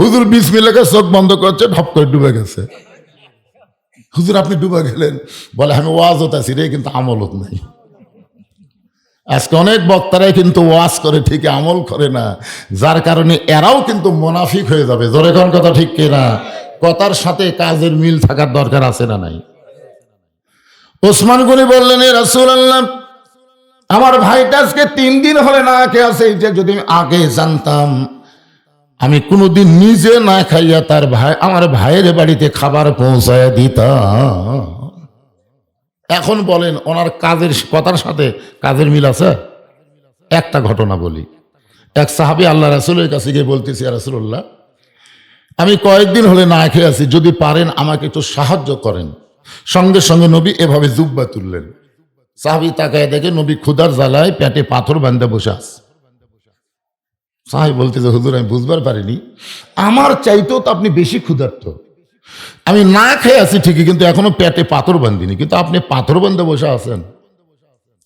Speaker 1: হুজুর বিসমিল্লাহকে চোখ বন্ধ করছে, ঢপ করে ডুবে গেছে। হুজুর আপনি ডুবে গেলেন? বলে, আমি ওয়াজত আছি রে, কিন্তু আমলত নাই। আজকে অনেক বক্তারাই কিন্তু ওয়াজ করে ঠিক আমল করে না, যার কারণে এরাও কিন্তু মুনাফিক হয়ে যাবে। জোরে কোন কথা ঠিক কিনা? কথার সাথে কাজের মিল থাকার দরকার আছে না নাই? ওসমান গনি বললেন, এ রাসূলুল্লাহ, আমার ভাইটা আজকে 3 দিন হলে না খেয়ে আছে, এটা যদি আমি আগে জানতাম আমি কোনোদিন নিজে না খাইয়া তার ভাই আমার ভাইয়ের বাড়িতে খাবার পৌঁছায় দিতাম। এখন বলেন ওনার কাজের কথার সাথে কাজের মিল আছে? একটা ঘটনা বলি। এক সাহাবী আল্লাহ রাসূলের কাছে গিয়ে বলতেছি, ইয়া রাসূলুল্লাহ, আমি কয়েকদিন হলে না খেয়ে আছি, যদি পারেন আমাকে একটু সাহায্য করেন। সঙ্গে সঙ্গে নবী এভাবে জুব্বা তুললেন। সাহাবী তাকায় দেখে নবী ক্ষুধার জ্বালায় পেটে পাথর বাঁধে বসে আছে। সাহাবী বলতেছে, হুজুর আমি বুঝবার পারিনি, আমার চাইতেও তো আপনি বেশি ক্ষুধার্ত। আমি না খেয়ে আছি ঠিকই, কিন্তু এখনো পেটে পাথর বাঁধিনি, কিন্তু আপনি পাথর বাঁধে বসে আছেন।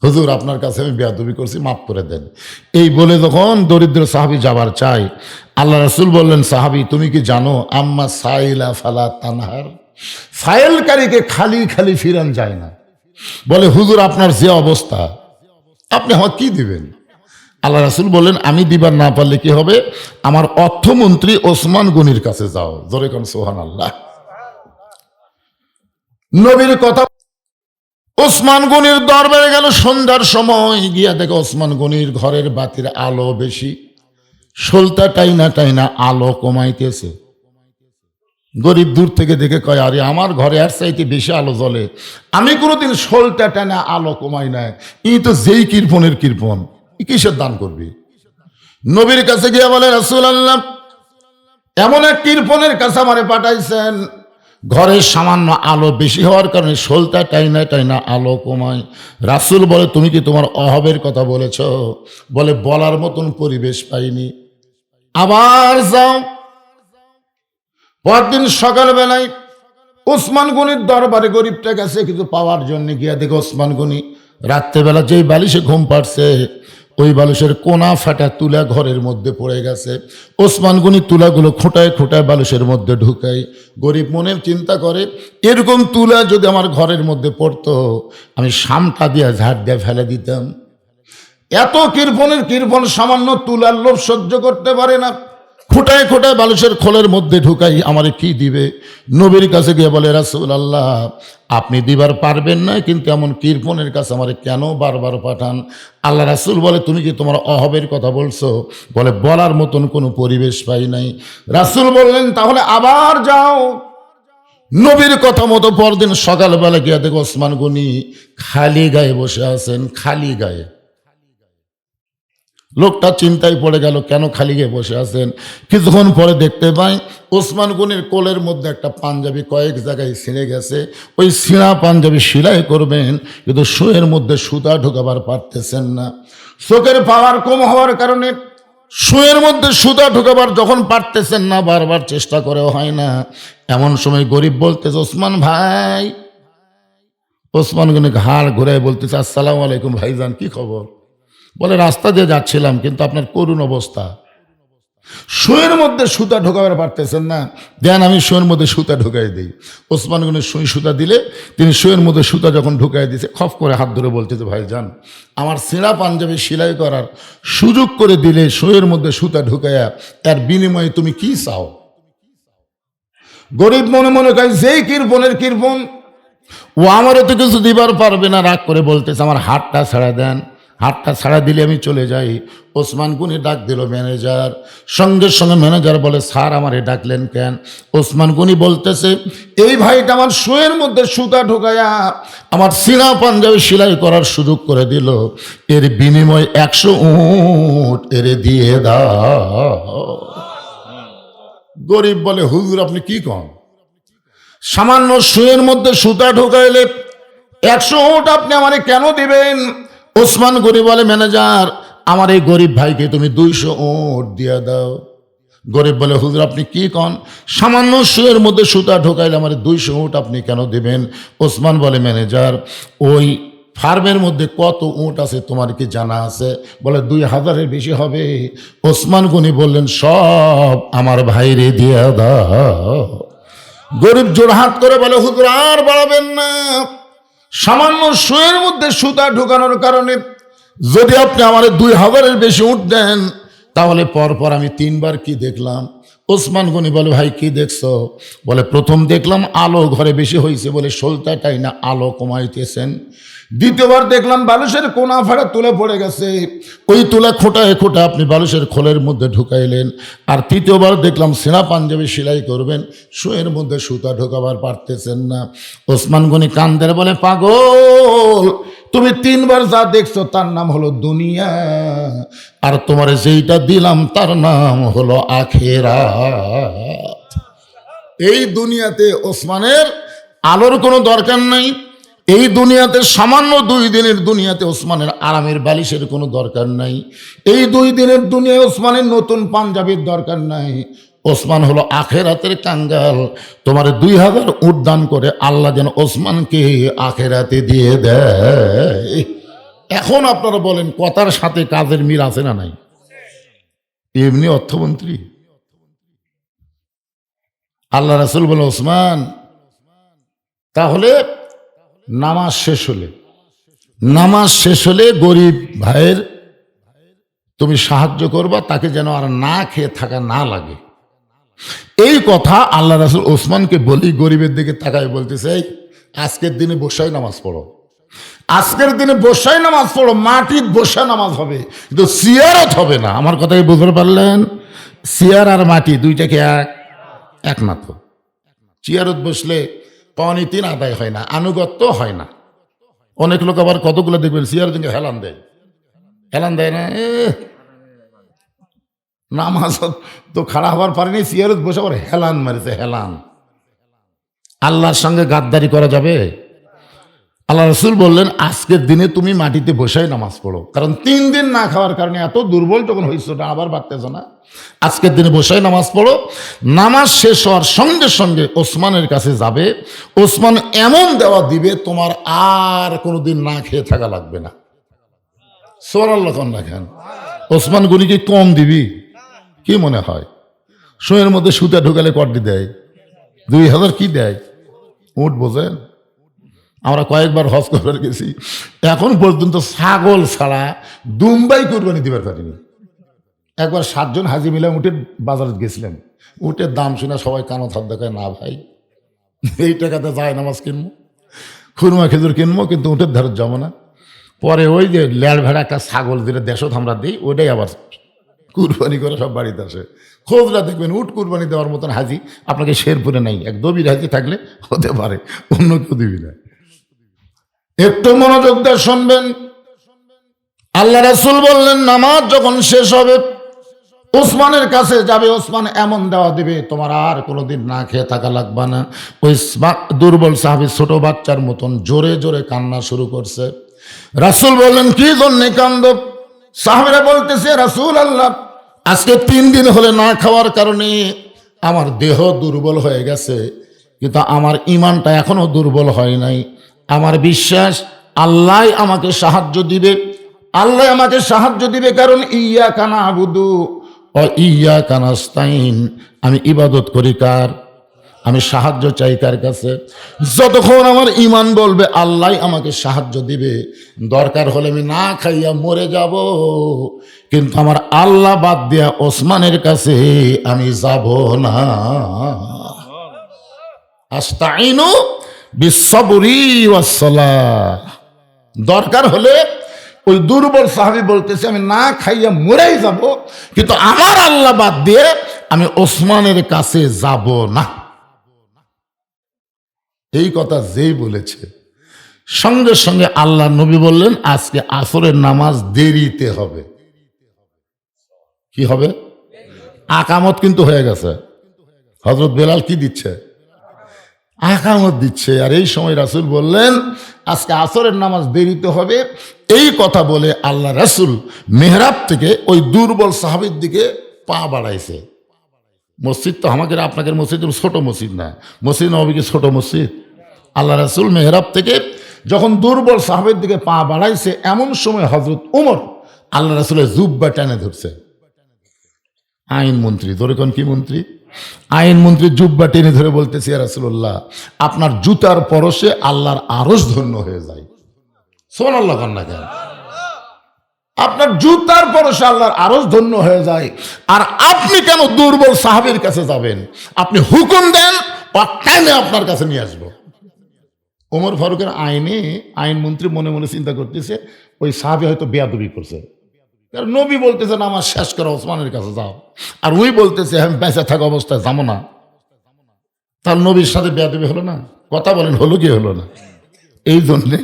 Speaker 1: হুজুর আপনার কাছে আমি বেয়াদবি করছি, মাফ করে দেন। এই বলে যখন দরিদ্র সাহাবী যাবার চাই, আল্লাহ রাসূল বললেন, সাহাবী তুমি কি জানো, আম্মা সাইলা ফালা তানহার, সাইলকারীকে খালি খালি ফিরান যায় না। বলে হুজুর আপনার যে অবস্থা, আপনি আমাকে কি দিবেন? আল্লাহ রাসূল বললেন, আমি দিবার না পারলে কি হবে, আমার অর্থমন্ত্রী ওসমান গনির কাছে যাও। জোরে কোন সুবহানাল্লাহ। নবীর কথা। ওসমান গনির দরবারে গেল, সন্ধ্যার সময় গিয়া দেখে ওসমান গনির ঘরের বাতির আলো বেশি, সলতা টাইনা টাইনা আলো কমাইতেছে। গরিব দূর থেকে দেখে কয়, আরে আমার ঘরে আর চাইতে বেশি আলো জ্বলে, আমি কোনোদিন সলতা টাইনা আলো কমাই নাই, ই তো যেই কৃপণের কৃপণ, কিসের দান করবি? নবীর কাছে গিয়া বলে, রাসূলুল্লাহ, এমন এক কৃপণের কাছে আমারে পাঠাইছেন, ঘরের সামান্য আলো বেশি হওয়ার কারণে সলতা টাইনা টাইনা আলো কমায়। রাসূল বলে, তুমি কি তোমার অভাবের কথা বলেছ? বলে, বলার মতন পরিবেশ পাইনি। আবার যাও। পরদিন সকালবেলায় ওসমান গনির দরবারে গরিবটা গেছে কিছু পাওয়ার জন্য, গিয়া দেখে ওসমান গনি রাত্রেবেলা যেই বালিশে ঘুম পাড়ছে, ওই বালিশের কোনা ফাটা তুলা ঘরের মধ্যে পড়ে গেছে। ওসমান গনি তুলাগুলো খোঁটায় খোঁটায় বালিশের মধ্যে ঢুকায়। গরিব মনে চিন্তা করে, এরকম তুলা যদি আমার ঘরের মধ্যে পড়তো, আমি শামটা দিয়া ঝাড় দিয়ে ফেলে দিতাম। এত কৃপণের কৃপণ সামান্য তুলার লোভ সহ্য করতে পারে না, খোঁটায় খোঁটায় বালিশের খোলের মধ্যে ঢুকাই, আমারে কি দিবে? নবীর কাছে গিয়ে বলে, রাসূলুল্লাহ, আপনি দিবার পারবেন না, কিন্তু এমন কৃপণের কাছে আমারে কেন বারবার পাঠান? আল্লাহ রাসূল বলে, তুমি কি তোমার অভাবের কথা বলছো? বলে, বলার মতন কোনো পরিবেশ পাই নাই। রাসূল বললেন, তাহলে আবার যাও। নবীর কথা মতো পরদিন সকালবেলা গিয়ে দেখো ওসমান গনি খালি গায়ে বসে আছেন, খালি গায়ে। লোকটা চিন্তায় পড়ে গেল, কেন খালি গিয়ে বসে আছেন? কিছুক্ষণ পরে দেখতে পাই ওসমান গনির কোলের মধ্যে একটা পাঞ্জাবি কয়েক জায়গায় ছিঁড়ে গেছে। ওই ছিঁড়া পাঞ্জাবি সেলাই করবেন, কিন্তু শোয়ের মধ্যে সুতা ঢোকাবার পারতেছেন না। চোখের পাওয়ার কম হওয়ার কারণে শোয়ের মধ্যে সুতা ঢোকাবার যখন পারতেছেন না, বারবার চেষ্টা করেও হয় না। এমন সময় গরিব বলতেছে, ওসমান ভাই। ওসমান গনি ঘাড় ঘুরায় বলতেছে, আসসালামু আলাইকুম ভাইজান, কি খবর? বলে, রাস্তা দিয়ে যাচ্ছিলাম, কিন্তু আপনার করুণ অবস্থা, শুয়ের মধ্যে সুতা ঢোকাবার পারতেছেন না, দেন আমি শুয়ের মধ্যে সুতা ঢুকাই দিই। ওসমান গনি সুই সুতা দিলে তিনি শুয়ের মধ্যে সুতা যখন ঢুকাই দিয়েছে, খপ করে হাত ধরে বলতেছে, ভাইজান, আমার ছেঁড়া পাঞ্জাবি সেলাই করার সুযোগ করে দিলে, শুয়ের মধ্যে সুতা ঢুকাইয়া, এর বিনিময়ে তুমি কি চাও? গরিব মনে মনে কয়, যেই কৃপণের কৃপণ, ও আমারও তো কিছু দিবার পারবে না। রাগ করে বলতেছে, আমার হাতটা ছাড়া দেন। হাতটা ছাড়া দিলে আমি চলে যাই। ওসমান গনি ডাক দিল ম্যানেজার। সঙ্গে সঙ্গে ম্যানেজার বলে, স্যার আমারে ডাকলেন কেন? ওসমান গনি বলতেছে, এই ভাইটা আমার শোয়ের মধ্যে সুতা ঢুকায়া আমার সিনা পাঞ্জাবি সেলাই করার সুযোগ করে দিল, এর বিনিময় 100 উট এরে দিয়ে দাও। গরিব বলে, হুজুর আপনি কি কন? সামান্য শুয়ের মধ্যে সুতা ঢুকাইলে 100 উট আপনি আমারে কেন দিবেন? ওসমান গনি বলে, ম্যানেজার, আমার এই গরিব ভাইকে তুমি 200 উট দিয়ে দাও। গরিব বলে, হুজুর আপনি কি কন? সামান্য শুয়ের মধ্যে সুতা ঢোকাইলে আমার 200 উট আপনি কেন দিবেন? ওসমান বলে, ম্যানেজার, ওই ফার্মের মধ্যে কত উট আছে তোমার কি জানা আছে? বলে, 2000-এর বেশি হবে। ওসমান গনি বললেন, সব আমার ভাইরে দিয়ে দাও। গরিব জোরহাত করে বলে, হুজুর আর বাড়াবেন না, সামান্য শুয়ের মধ্যে সুতা ঢুকানোর কারণে যদি আপনি আমার 2000-এর বেশি উঠ দেন, তাহলে পরপর আমি 3বার কি দেখলাম? ওসমান গনি বলে, ভাই কি দেখছো? বলে, প্রথম দেখলাম আলো ঘরে বেশি হয়েছে বলে সলতাটাই না আলো কমাইতেছেন। দ্বিতীয়বার দেখলাম বালুশের কোনা ফাড়া তুলে পড়ে গেছে, ওই তুলা খোঁটায় খোঁটা আপনি বালুশের খোলের মধ্যে ঢুকাইলেন। আর তৃতীয়বার দেখলাম সেনা পাঞ্জাবি সেলাই করবেন, শুয়ের মধ্যে সুতা ঢোকাবার পারতেছেন না। ওসমান গনি কান্দের বলে, পাগল, তুমি 3বার যা দেখছো তার নাম হলো দুনিয়া, আর তোমার যেইটা দিলাম তার নাম হলো আখিরাত। এই দুনিয়াতে ওসমানের আলোর কোনো দরকার নাই। এই দুনিয়াতে সামান্য 2 দিনের দুনিয়াতে ওসমানের আরামের বালিশের কোনো দরকার নাই। এই 2 দিনের দুনিয়ায় ওসমানের নতুন পাঞ্জাবির দরকার নাই। ওসমান হলো আখেরাতের কাঙ্গাল। তোমার 2000 উদ্যান করে আল্লাহ যেন ওসমানকে আখেরাতে দিয়ে দেয়। এখন আপনারা বলেন, কথার সাথে কাজের মিল আছে না নাই? এমনি অর্থমন্ত্রী, আল্লাহ রাসূল বলে, ওসমান, তাহলে নামাজ শেষ হলে গরিব ভাইয়ের তুমি সাহায্য করবা, তাকে যেন আর না খেয়ে থাকা না লাগে। এই কথা আল্লাহ রাসূল ওসমানকে বলি, গরিবের দিকে তাকায় বলতেছে, আজকের দিনে বসাই নামাজ পড়ো, আজকের দিনে বসাই নামাজ পড়ো, মাটির বসা নামাজ হবে, কিন্তু সিয়ারত হবে না। আমার কথাই বুঝতে পারলেন? সিয়ার আর মাটি দুইটাকে এক না তো। চেয়ারত বসলে পাওনি 3 আদায় হয় না, আনুগত্য হয় না। অনেক লোক আবার কতগুলো দেখবেন চেয়ার দিকে হেলান দেয় না, নামাজ তো খাড়া হবার পারেনি, চেয়ারত বসে আবার হেলান মারিছে, হেলান। আল্লাহর সঙ্গে গাদ্দারি করা যাবে? আল্লাহ রাসূল বললেন, আজকের দিনে তুমি মাটিতে বসাই নামাজ পড়ো, কারণ 3 দিন না খাওয়ার কারণে এত দুর্বল তখন হয়েছে, ওটা আবার বাড়তেছ না। আজকের দিনে বসাই নামাজ পড়ো। নামাজ শেষ হওয়ার সঙ্গে সঙ্গে ওসমানের কাছে যাবে, ওসমান এমন দেওয়া দিবে তোমার আর কোনোদিন না খেয়ে থাকা লাগবে না। সুবহানাল্লাহ রাখেন। ওসমান গনিকে কম দিবি কি মনে হয়? শোয়ের মধ্যে সুতা ঢুকালে কটি দেয়? 2000 কি দেয়? উঠ বোঝেন? আমরা কয়েকবার হজ করবার গেছি, এখন পর্যন্ত ছাগল ছাড়া দুম্বাই কুরবানি দিবার পারিনি। একবার 7 জন হাজি মিলে উঠে বাজারে গেছিলেন, উটের দাম শুনে সবাই কানো থাক দেখায়, না ভাই এই টাকাতে যায় নামাজ কিনবো, খুরমা খেজুর কিনবো, কিন্তু উটের ধারে যাবো না। পরে ওই যে লেয়ার ভেড়া একটা ছাগল যেটা দেশত আমরা দিই, ওটাই আবার কুরবানি করে সব বাড়িতে আসে। খোঁজরা দেখবেন উট কুরবানি দেওয়ার মতন হাজি আপনাকে শেরপুরে নাই, এক দবির হাজি থাকলে হতে পারে, অন্য কেউ দিবি না। একটু মনোযোগ দিয়ে শুনবেন। আল্লাহ রাসূল বললেন, নামাজ যখন শেষ হবে ওসমানের কাছে যাবে, ওসমান এমন দেওয়া দিবে তোমার আর কোনোদিন না খেয়ে থাকা লাগবে না। ওই দুর্বল সাহাবী ছোট বাচ্চার মতন জোরে জোরে কান্না শুরু করছে। রাসূল বললেন, কি জন্যে কান্দ? সাহাবীরা বলতেছে, রাসূল আল্লাহ, আজকে 3 দিন হলে না খাওয়ার কারণে আমার দেহ দুর্বল হয়ে গেছে, কিন্তু আমার ঈমানটা এখনো দুর্বল হয় নাই। আমার বিশ্বাস আল্লাহ আমাকে সাহায্য দিবে, আল্লাহ আমাকে সাহায্য দিবে, কারণ ইয়্যাকা না'বুদু ওয়া ইয়্যাকা নাস্তাইন। আমি ইবাদত করি কার? আমি সাহায্য চাই কার কাছে? যতক্ষণ আমার ঈমান বলবে আল্লাহ আমাকে সাহায্য দিবে, দরকার হলে আমি না খাইয়া মরে যাব, কিন্তু আমার আল্লাহ বাদ দিয়া ওসমানের কাছে আমি যাব না। আস্তাইনু বিসসবরি ওয়াসসালাহ। দরকার হলে ওই দুর্বল সাহাবী বলতেছে, আমি না খাইয়া মরেই যাব, কিন্তু আমার আল্লাহ বাদ দিয়ে আমি ওসমানের কাছে যাব না। এই কথা যেই বলেছে সঙ্গে সঙ্গে আল্লাহ নবী বললেন, আজকে আসরের নামাজ দেরিতে হবে। কি হবে? আকামত কিন্তু হয়ে গেছে। হযরত বেলাল কি দিচ্ছে? আকামত দিচ্ছে। আর এই সময় রাসূল বললেন, আজকে আসরের নামাজ দেরিতে হবে। এই কথা বলে আল্লাহ রাসূল মেহরাব থেকে ওই দুর্বল সাহাবীর দিকে পা বাড়াইছে। মসজিদ তো আমাদের আপনাদের মসজিদ ছোট মসজিদ না, মসজিদ নববী ছোট মসজিদ। আল্লাহ রাসূল মেহরাব থেকে যখন দুর্বল সাহাবীর দিকে পা বাড়াইছে, এমন সময় হযরত উমর আল্লাহ রাসূলের জুব্বা টেনে ধরছে। আইন মন্ত্রী, ধরে কোন কি মন্ত্রী? আইন মন্ত্রী জুব্বা টেনে ধরে বলতেছে, ইয়া রাসূলুল্লাহ, আপনার জুতার পরশে আল্লাহর আরশ ধন্য হয়ে যায়। সুবহানাল্লাহ। কেন আপনার জুতার পরশে আল্লাহর আরজ ধন্য হয়ে যায়। আর আপনি কেন দুর্বল সাহাবীর কাছে যাবেন? আপনি হুকুম দেন, টাইমে আপনার কাছে নিয়ে আসবো। ওমর ফারুকের আইনমন্ত্রী মনে মনে চিন্তা করতেছে ওই সাহাবী হয়তো বেয়াদবি করছে, কারণ নবী বলতেছেন আমার শেষ করা ওসমানের কাছে যাও, আর ওই বলতেছে আমি বেঁচে থাকা অবস্থায় যাবো না। তার নবীর সাথে বেয়াদবি হলো না? কথা বলেন, হলো কি হলো না? এই জন্যে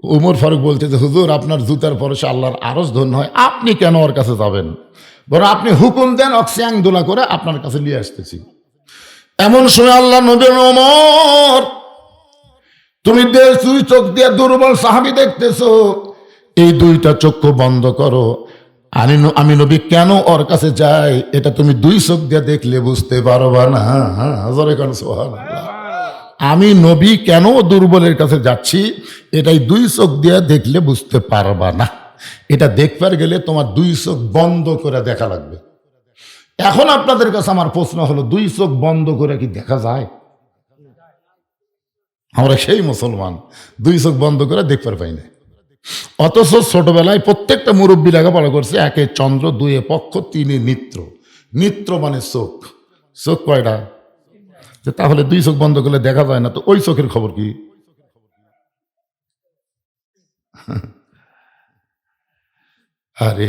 Speaker 1: ওমর ফারুক বলতেছে হুজুর আপনার জুতার পরশে আল্লাহর আরজ ধন্য হয়, আপনি কেন ওর কাছে যাবেন? বরং আপনি হুকুম দেন, অক্সিয়াং দোলা করে আপনার কাছে নিয়ে আসতেছি। এমন সময় আল্লাহ নবী, ওমর তুমি দুই চোখ দিয়ে দুর্বল সাহাবী দেখতেছো, এই দুইটা চক্ষু বন্ধ করো। আমি নবী কেন ওর কাছে যাই এটা তুমি দুই চোখ দিয়ে দেখলে বুঝতে পারবা না। সুবহানাল্লাহ। আমি নবী কেন দুর্বলের কাছে যাচ্ছি এটাই দুই চোখ দিয়ে দেখলে বুঝতে পারবা না। এটা দেখবার গেলে তোমার দুই চোখ বন্ধ করে দেখা লাগবে। এখন আপনাদের কাছে আমার প্রশ্ন হলো, দুই চোখ বন্ধ করে কি দেখা যায়? আমরা সেই মুসলমান দুই চোখ বন্ধ করে দেখতে পাই না। অথচ ছোটবেলায় প্রত্যেকটা মুরব্বী লেখাপড়া করছে, একে চন্দ্র, দুয়ে পক্ষ, তিনে নিত্র। নিত্র মানে চোখ। চোখ কয়টা? তাহলে দুই চোখ বন্ধ করলে দেখা যায় না, তো ওই চোখের খবর কি? আরে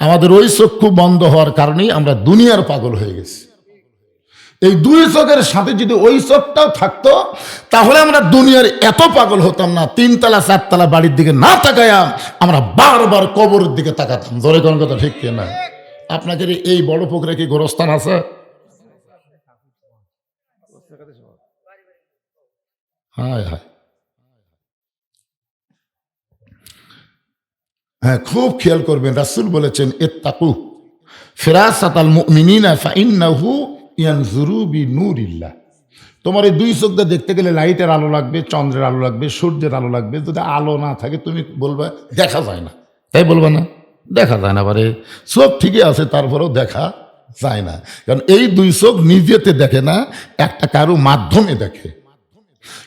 Speaker 1: আমাদের ওই চক্ষু বন্ধ হওয়ার কারণেই আমরা দুনিয়ার পাগল হয়ে গেছি। এই দুই চোখের সাথে যদি ওই চোখটাও থাকতো তাহলে আমরা দুনিয়ার এত পাগল হতাম না। 3 তলা 4 তলা বাড়ির দিকে না তাকায়া আমরা বারবার কবরের দিকে তাকাতাম। জোরে কোন কথা ঠিক কিনা? আপনাদের এই বড় পুকুরে কি গোরস্থান আছে? হায় হায়, হ্যাঁ খুব খেয়াল করবেন। রাসূল বলেছেন ইত্তাকু ফিরাসাতাল মুমিনিনা ফাইন্নাহু ইয়ানজুরু বিনূরিল্লাহ। তোমার এই দুই চোখ দিয়ে দেখতে গেলে লাইটের আলো লাগবে, চন্দ্রের আলো লাগবে, সূর্যের আলো লাগবে। যদি আলো না থাকে তুমি বলবে দেখা যায় না, তাই বলবে না? দেখা যায় না, বারে চোখ ঠিকই আছে তারপরেও দেখা যায় না। কারণ এই দুই চোখ নিজেতে দেখে না, একটা কারো মাধ্যমে দেখে।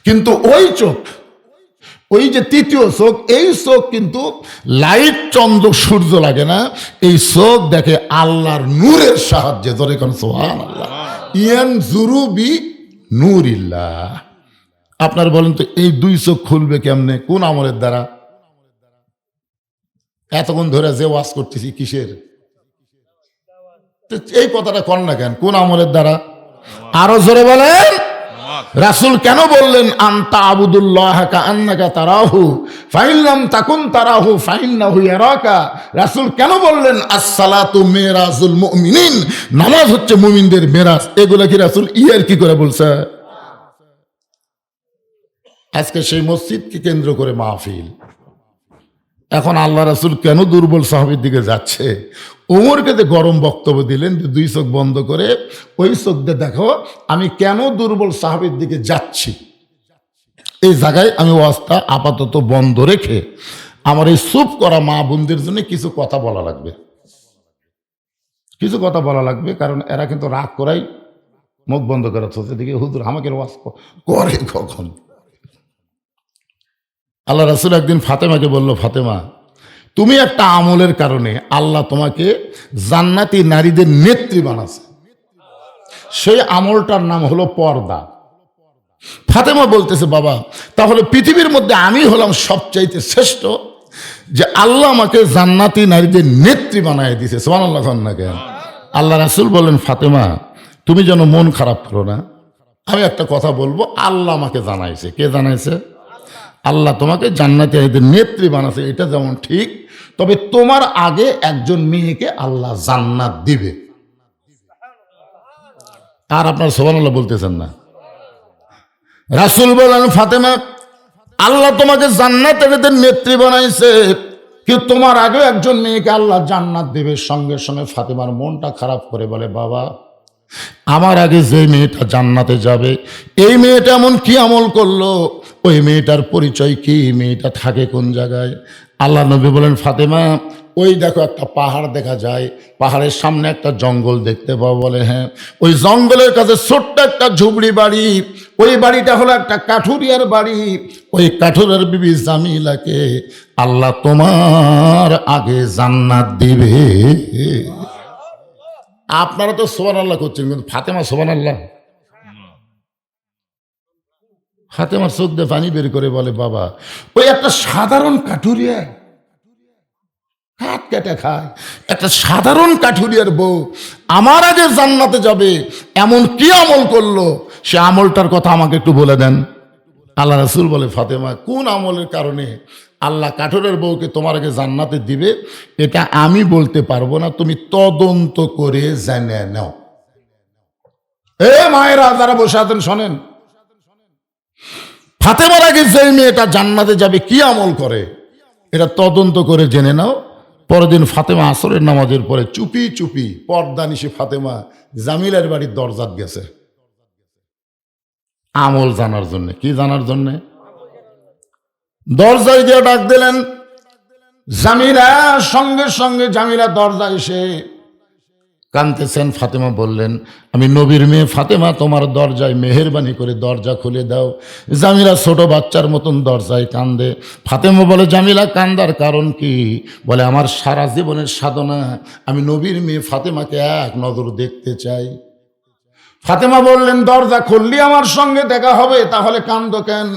Speaker 1: কিন্তু ওই চোখ, ওই যে তৃতীয় চোখ, এই চোখ কিন্তু লাইট, চন্দ্র, সূর্য লাগে না। এই চোখ দেখে আল্লাহর নূরের সাহায্যে। ধরে কোন সুবহানাল্লাহ। ইয়ানজুরু বিনূরিল্লাহ। আপনার বলেন তো এই দুই চোখ খুলবে কেমনে? কোন আমলের দ্বারা? এতক্ষণ ধরে যে ওয়াজ করতেছি কিসের? এই কথাটা কর না কেন? কোন আমলের দ্বারা? আরো জোরে বলেন। রাসূল কেন বললেন আনতা আবুদুল্লাহ কাআন্নাকা তারাহু ফাইন লাম তাকুন তারাহু ফাইন্নাহু ইয়ারাকা? রাসূল কেন বললেন আসসালাতু মিরাজুল মুমিনিন, নামাজ হচ্ছে মুমিনদের মেরাজ? এগুলা কি রাসূল ইয়ার কি করে বলছে? আজকে সেই মসজিদকে কেন্দ্র করে মাহফিল। এখন আল্লাহ রাসূল কেন দুর্বল সাহাবীর দিকে যাচ্ছে? ওমরকে যে গরম বক্তব্য দিলেন যে দুই চোখ বন্ধ করে ওই চোখ দিয়ে দেখো আমি কেন দুর্বল সাহাবীর দিকে যাচ্ছি। এই জায়গায় আমি ওয়াজটা আপাতত বন্ধ রেখে আমার এই চুপ করা মা বোনদের জন্য কিছু কথা বলা লাগবে। কিছু কথা বলা লাগবে, কারণ এরা কিন্তু রাগ করাই মুখ বন্ধ করে চলছে। দেখি হুজুর আমাকে ওয়াজ করে কখন? আল্লাহ রাসূল একদিন ফাতেমাকে বলল, ফাতেমা তুমি একটা আমলের কারণে আল্লাহ তোমাকে জান্নাতি নারীদের নেত্রী বানাচ্ছে। সেই আমলটার নাম হলো পর্দা। ফাতেমা বলতেছে, বাবা তাহলে পৃথিবীর মধ্যে আমি হলাম সবচাইতে শ্রেষ্ঠ, যে আল্লাহ আমাকে জান্নাতি নারীদের নেত্রী বানায় দিয়েছে। সুবহানাল্লাহ। না কেন? আল্লাহ রাসূল বললেন, ফাতেমা তুমি যেন মন খারাপ করো না, আমি একটা কথা বলবো। আল্লাহ আমাকে জানাইছে। কে জানাইছে? আল্লাহ তোমাকে জান্নাতি নারীদের নেত্রী বানাচ্ছে, এটা যেমন ঠিক, তবে তোমার আগে একজন মেয়েকে আল্লাহ জান্নাত দিবে। আর আপনার সুবহানাল্লাহ বলতেছেন না? রাসূল বলেন, ফাতেমা আল্লাহ তোমাকে জান্নাতের নেত্রী বানাইছে, কিন্তু তোমার আগে একজন মেয়েকে আল্লাহ জান্নাত দেবে। সঙ্গে সঙ্গে ফাতেমার মনটা খারাপ করে বলে, বাবা আমার আগে যে মেয়েটা জান্নাতে যাবে এই মেয়েটা এমন কি আমল করলো? ওই মেয়েটার পরিচয় কি? মেয়েটা থাকে কোন জায়গায়? আল্লাহ নবী বলেন, ফাতেমা ওই দেখো একটা পাহাড় দেখা যায়, পাহাড়ের সামনে একটা জঙ্গল দেখতে পাও, বলে হ্যাঁ। ওই জঙ্গলের কাছে ছোট্ট একটা ঝুপড়ি বাড়ি, ওই বাড়িটা হলো একটা কাঠুরিয়ার বাড়ি। ওই কাঠুরিয়ার বিবি জামিলাকে আল্লাহ তোমার আগে জান্নাত দিবে। আপনারা তো সুবহানাল্লাহ করছেন, কিন্তু ফাতেমা সুবহানাল্লাহ, ফাতেমার চোখ দিয়ে পানি বের করে বলে বাবা, ওই একটা সাধারণ কাঠুরিয়া, হাত কেটে খায়, একটা সাধারণ কাঠুরিয়ার বউ আমার আগে জান্নাতে যাবে, এমন কি আমল করলো? সে আমলটার কথা আমাকে একটু বলে দেন। আল্লাহ রাসূল বলে, ফাতেমা, কোন আমলের কারণে আল্লাহ কাঠুরের বউকে তোমার আগে জান্নাতে দিবে এটা আমি বলতে পারবো না, তুমি তদন্ত করে জেনে নাও। এ মায়েরা যারা বসে আছেন শোনেন, ফাতেমার আগে যে মেয়েটা জান্নাতে যাবে কি আমল করে এটা তদন্ত করে জেনে নাও। পরের দিন ফাতেমা আসরের নামাজের পরে চুপি চুপি পর্দা নিশে ফাতেমা জামিলার বাড়ির দরজাত গেছে আমল জানার জন্য। কি জানার জন্য? দরজায় দিয়ে ডাক দিলেন জামিলা, সঙ্গে সঙ্গে জামিলা দরজা এসে কাঁদতেছেন। ফাতেমা বললেন, আমি নবীর মেয়ে ফাতেমা, তোমার দরজায় মেহেরবানি করে দরজা খুলে দাও। জামিলা ছোট বাচ্চার মতন দরজায় কান্দে। ফাতেমা বলে, জামিলা কান্দার কারণ কি? বলে, আমার সারা জীবনের সাধনা, আমি নবীর মেয়ে ফাতেমাকে এক নজর দেখতে চাই। ফাতেমা বললেন, দরজা খুললি আমার সঙ্গে দেখা হবে, তাহলে কান্দো কেন?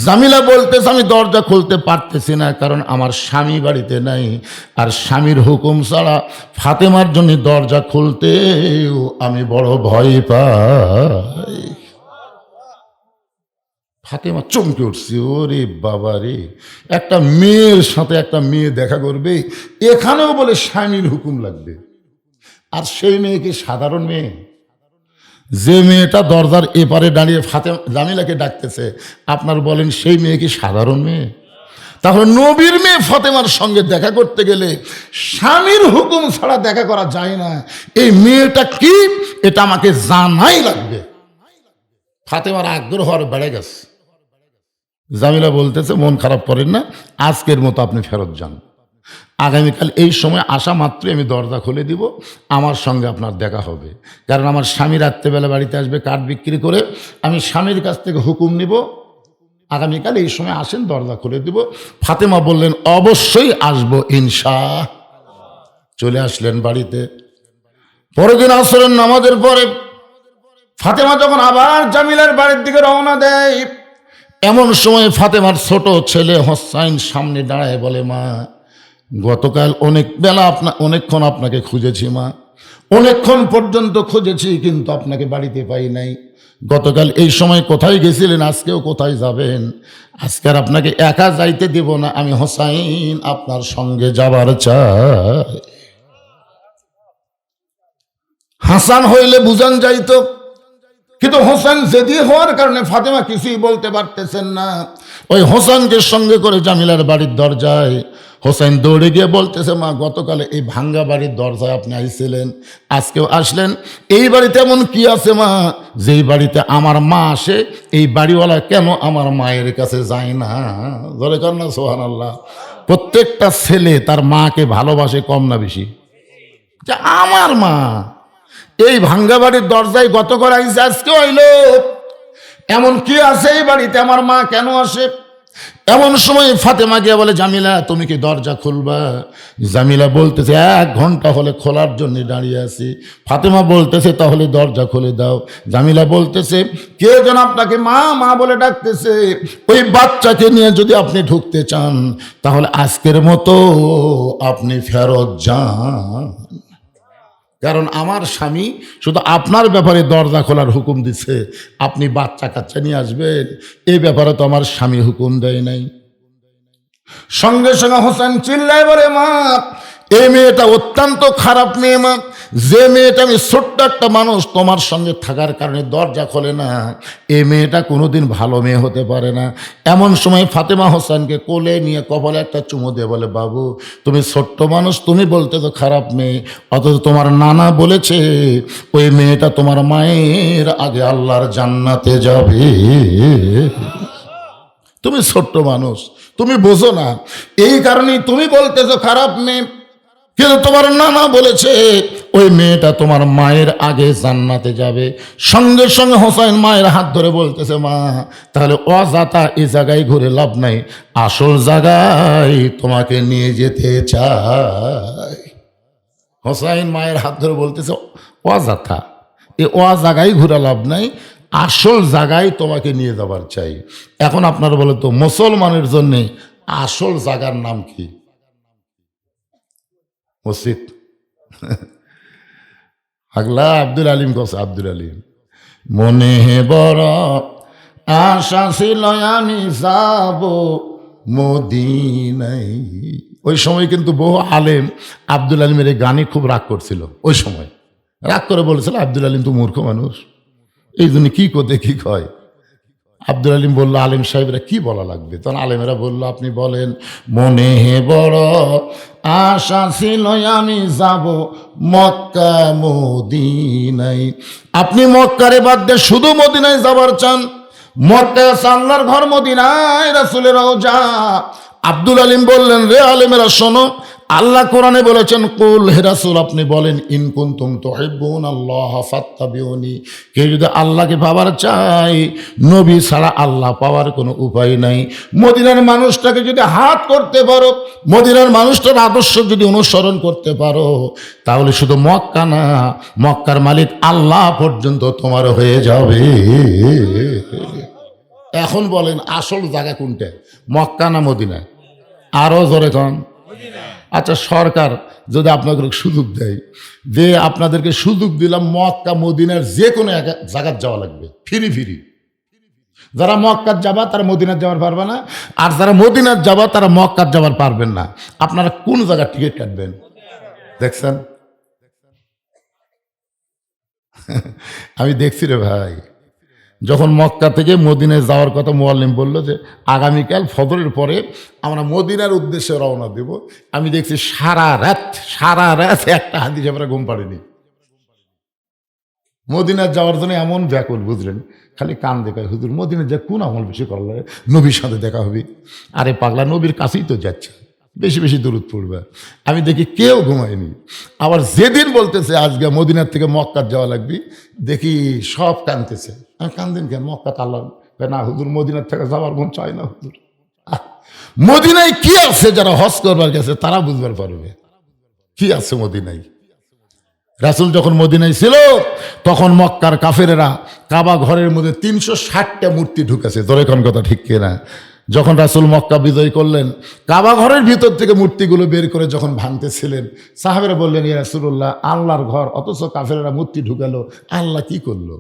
Speaker 1: জামিলা বলতেছে, আমি দরজা খুলতে পারতেছি না, কারণ আমার স্বামী বাড়িতে নাই, আর স্বামীর হুকুম ছাড়া ফাতেমার জন্য দরজা খুলতেও আমি বড় ভয় পাই। ফাতেমা চমকে উঠছে, ওরে বাবা রে, একটা মেয়ের সাথে একটা মেয়ে দেখা করবে, এখানেও বলে স্বামীর হুকুম লাগবে। আর সেই মেয়ে কি সাধারণ মেয়ে? যে মেয়েটা দরজার এপারে দাঁড়িয়ে জামিলাকে ডাকতেছে, আপনার বলেন সেই মেয়ে কি সাধারণ মেয়ে? তাহলে নবীর মেয়ে ফাতেমার সঙ্গে দেখা করতে গেলে স্বামীর হুকুম ছাড়া দেখা করা যায় না। এই মেয়েটা কি এটা আমাকে জানাই লাগবে। ফাতেমার আগ্রহ আর বেড়ে গেছে। জামিলা বলতেছে, মন খারাপ করেন না, আজকের মতো আপনি ফেরত যান, আগামীকাল এই সময় আসা মাত্রই আমি দরজা খুলে দিব, আমার সঙ্গে আপনার দেখা হবে। কারণ আমার স্বামী রাত্রেবেলা বাড়িতে আসবে কাঠ বিক্রি করে, আমি স্বামীর কাছ থেকে হুকুম নিব, আগামীকাল এই সময় আসেন, দরজা খুলে দিব। ফাতেমা বললেন, অবশ্যই আসবো ইনশাআল্লাহ। চলে আসলেন বাড়িতে। পরের দিন আসরের নামাজের পরে ফাতেমা যখন আবার জামিলার বাড়ির দিকে রওনা দেয়, এমন সময় ফাতেমার ছোট ছেলে হোসাইন সামনে দাঁড়ায় বলে, মা, গতকাল অনেক বেলা অনেকক্ষণ আপনাকে খুঁজেছি মা, অনেকক্ষণ পর্যন্ত খুঁজেছি, কিন্তু আপনাকে বাড়িতে পাই নাই। গতকাল এই সময় কোথায় গেছিলেন, আজকেও কোথায় যাবেন? আজকে আর আপনাকে একা যাইতে দিব না, আমি হোসাইন আপনার সঙ্গে যাবার চাই। হাসান হইলে বুঝান যাইতো, কিন্তু হোসেন জেদি হওয়ার কারণে ফাতেমা কিছুই বলতে পারতেছেন না। ওই হোসেনকে সঙ্গে করে জামিলার বাড়ির দরজায় হোসেন দৌড়ে গিয়ে বলতেছে, মা, গতকালে এই ভাঙ্গা বাড়ির দরজায় আপনি আইছিলেন, আজকেও আসলেন, এই বাড়িতে এমন কি আছে মা, যেই বাড়িতে আমার মা আসে, এই বাড়িওয়ালা কেন আমার মায়ের কাছে যায় না? ধরে কর না সুবহানাল্লাহ। প্রত্যেকটা ছেলে তার মাকে ভালোবাসে কম না বেশি? যে আমার মা এই ভাঙ্গা বাড়ির দরজায় গতকাল আইসে, আজকেও আইলো, এমন কি আছে এই বাড়িতে, আমার মা কেন আসে? এমন সময় ফাতেমা গিয়ে বলে, জামিলা, তুমি কি দরজা খুলবা? জামিলা বলতেছে, 1 ঘন্টা হলে খোলার জন্য দাঁড়িয়ে আছি। ফাতেমা বলতেছে, তাহলে দরজা খুলে দাও। জামিলা বলতেছে, কে যেন আপনাকে মা মা বলে ডাকতেছে, ওই বাচ্চাকে নিয়ে যদি আপনি ঢুকতে চান তাহলে আজকের মতো আপনি ফেরত যান, কারণ আমার স্বামী শুধু আপনার ব্যাপারে দরজা খোলার হুকুম দিচ্ছে, আপনি বাচ্চা কাচ্চা নিয়ে আসবেন এই ব্যাপারে তো আমার স্বামী হুকুম দেয় নাই। সঙ্গে সঙ্গে হোসেন চিল্লায় বলে, মা, এই মেয়েটা অত্যন্ত খারাপ মেয়ে মা, যে মেয়েটা, আমি ছোট্ট একটা মানুষ, তোমার সঙ্গে থাকার কারণে দরজা খোলে না, এই মেয়েটা কোনোদিন ভালো মেয়ে হতে পারে না। এমন সময় ফাতেমা হোসেনকে কোলে নিয়ে কপালে একটা চুমু দিয়ে বলে, বাবু, তুমি ছোট্ট মানুষ, তুমি বলতে তো খারাপ মেয়ে, অথচ তোমার নানা বলেছে ওই মেয়েটা তোমার মায়ের আগে আল্লাহর জান্নাতে যাবে। তুমি ছোট্ট মানুষ, তুমি বোঝো না, এই কারণেই তুমি বলতেছো খারাপ মেয়ে। কিন্তু তোমার নানা বলেছে ওই মেয়েটা তোমার মায়ের আগে জান্নাতে যাবে। সঙ্গে সঙ্গে হোসাইন মায়ের হাত ধরে বলতেছে, মা তাহলে অজাতা এই জায়গায় ঘুরে লাভ নাই, আসল জায়গায় তোমাকে নিয়ে যেতে চাই। হোসাইন মায়ের হাত ধরে বলতেছে, অজাতা এ জায়গায় ঘুরে লাভ নাই, আসল জায়গায় তোমাকে নিয়ে যাবার চাই। এখন আপনারা বলে তো মুসলমানের জন্য আসল জায়গার নাম কি? মসজিদ। আগলা আব্দুল আলিম কস, আব্দুল আলিম মনে বড় আশা ছিল আমি যাব মদিনায়। ওই সময় কিন্তু বহু আলেম আব্দুল আলিমের এই গানে খুব রাগ করছিল। ওই সময় রাগ করে বলেছিল আব্দুল আলিম তো মূর্খ মানুষ, এই জন্য কি করতে কি কয়। আব্দুল আলিম বলল, আলিম সাহেবরা কি বলা লাগবে? তখন আলেমেরা বলল, আপনি বলেন মনে বড় আশা ছিল আমি যাব মক্কা মদিনায়। আপনি মক্কারে বাদ দিয়ে শুধু মদিনায় যাবার চান? মক্কায় আল্লাহর ঘর, মদিনায় রাসূলের রওজা। আব্দুল আলিম বললেন, রে আলেমেরা শোনো, আল্লাহ কোরআনে বলেছেন, কুল হে রাসূল আপনি বলেন, ইন কুনতুম তুহিব্বুনাল্লাহ ফাত্তাবিউনি। কেউ যদি আল্লাহকে পাওয়ার চায়, নবী ছাড়া আল্লাহ পাওয়ার কোনো উপায় নাই। মদিনার মানুষটাকে যদি হাত করতে পারো, মদিনার মানুষটার আদর্শ যদি অনুসরণ করতে পারো, তাহলে শুধু মক্কা না, মক্কার মালিক আল্লাহ পর্যন্ত তোমার হয়ে যাবে। এখন বলেন আসল জায়গা কোনটা, মক্কা না মদিনা? আরো জোরে কন। আচ্ছা, সরকার যদি আপনাদের সুযোগ দেয়, যে আপনাদেরকে সুযোগ দিলাম মক্কা মদিনার যে কোনো জায়গায় যাওয়া লাগবে ফিরি ফিরি, যারা মক্কার যাবা তারা মদিনার যাওয়ার পারবে না, আর যারা মদিনার যাবা তারা মক্কার যাওয়ার পারবেন না, আপনারা কোন জায়গার টিকিট কাটবেন? দেখছেন? আমি দেখছি রে ভাই, যখন মক্কা থেকে মদিনায় যাওয়ার কথা মুআল্লিম বলল যে আগামীকাল ফজরের পরে আমরা মদিনার উদ্দেশ্যে রওনা দেব, আমি দেখছি সারা রাত একটা হাদিস আমরা ঘুম পাড়িনি। মদিনার যাওয়ার জন্য এমন ব্যাকুল, বুঝলেন, খালি কান দেখায়, হুজুর মদিনার যা কোন আমল বেশি করা লাগে, নবীর সাথে দেখা হবে। আরে পাগলা, নবীর কাছেই তো যাচ্ছে, বেশি বেশি দূরত পড়বে। আমি দেখি কেউ ঘুমায়নি। আবার যেদিন বলতেছে আজকে মদিনার থেকে মক্কা যাওয়া লাগবে, দেখি সব কাঁদতেছে। আমি কান্দেন কেন? মক্কা তো আল্লাহ না হুজুর, মদিনার থেকে যাওয়ার মন চায় না হুজুর। মদিনায় কি আছে? যারা হজ করবার গেছে তারা বুঝবার পারবে কি আছে মদিনায়। রাসূল যখন মদিনায় ছিল তখন মক্কার কাফেরেরা কাবা ঘরের মধ্যে 360টা মূর্তি ঢুকেছে। তোর এখন কথা ঠিক কিনা? যখন রাসূল মক্কা বিজয় করলেন, কাবা ঘরের ভিতর থেকে মূর্তিগুলো বের করে যখন ভাঙতেছিলেন, সাহাবেরা বললেন, ইয়া রাসূলুল্লাহ, আল্লাহর ঘর, অথচ কাফেরেরা মূর্তি ঢুকালো, আল্লাহ কি করলো?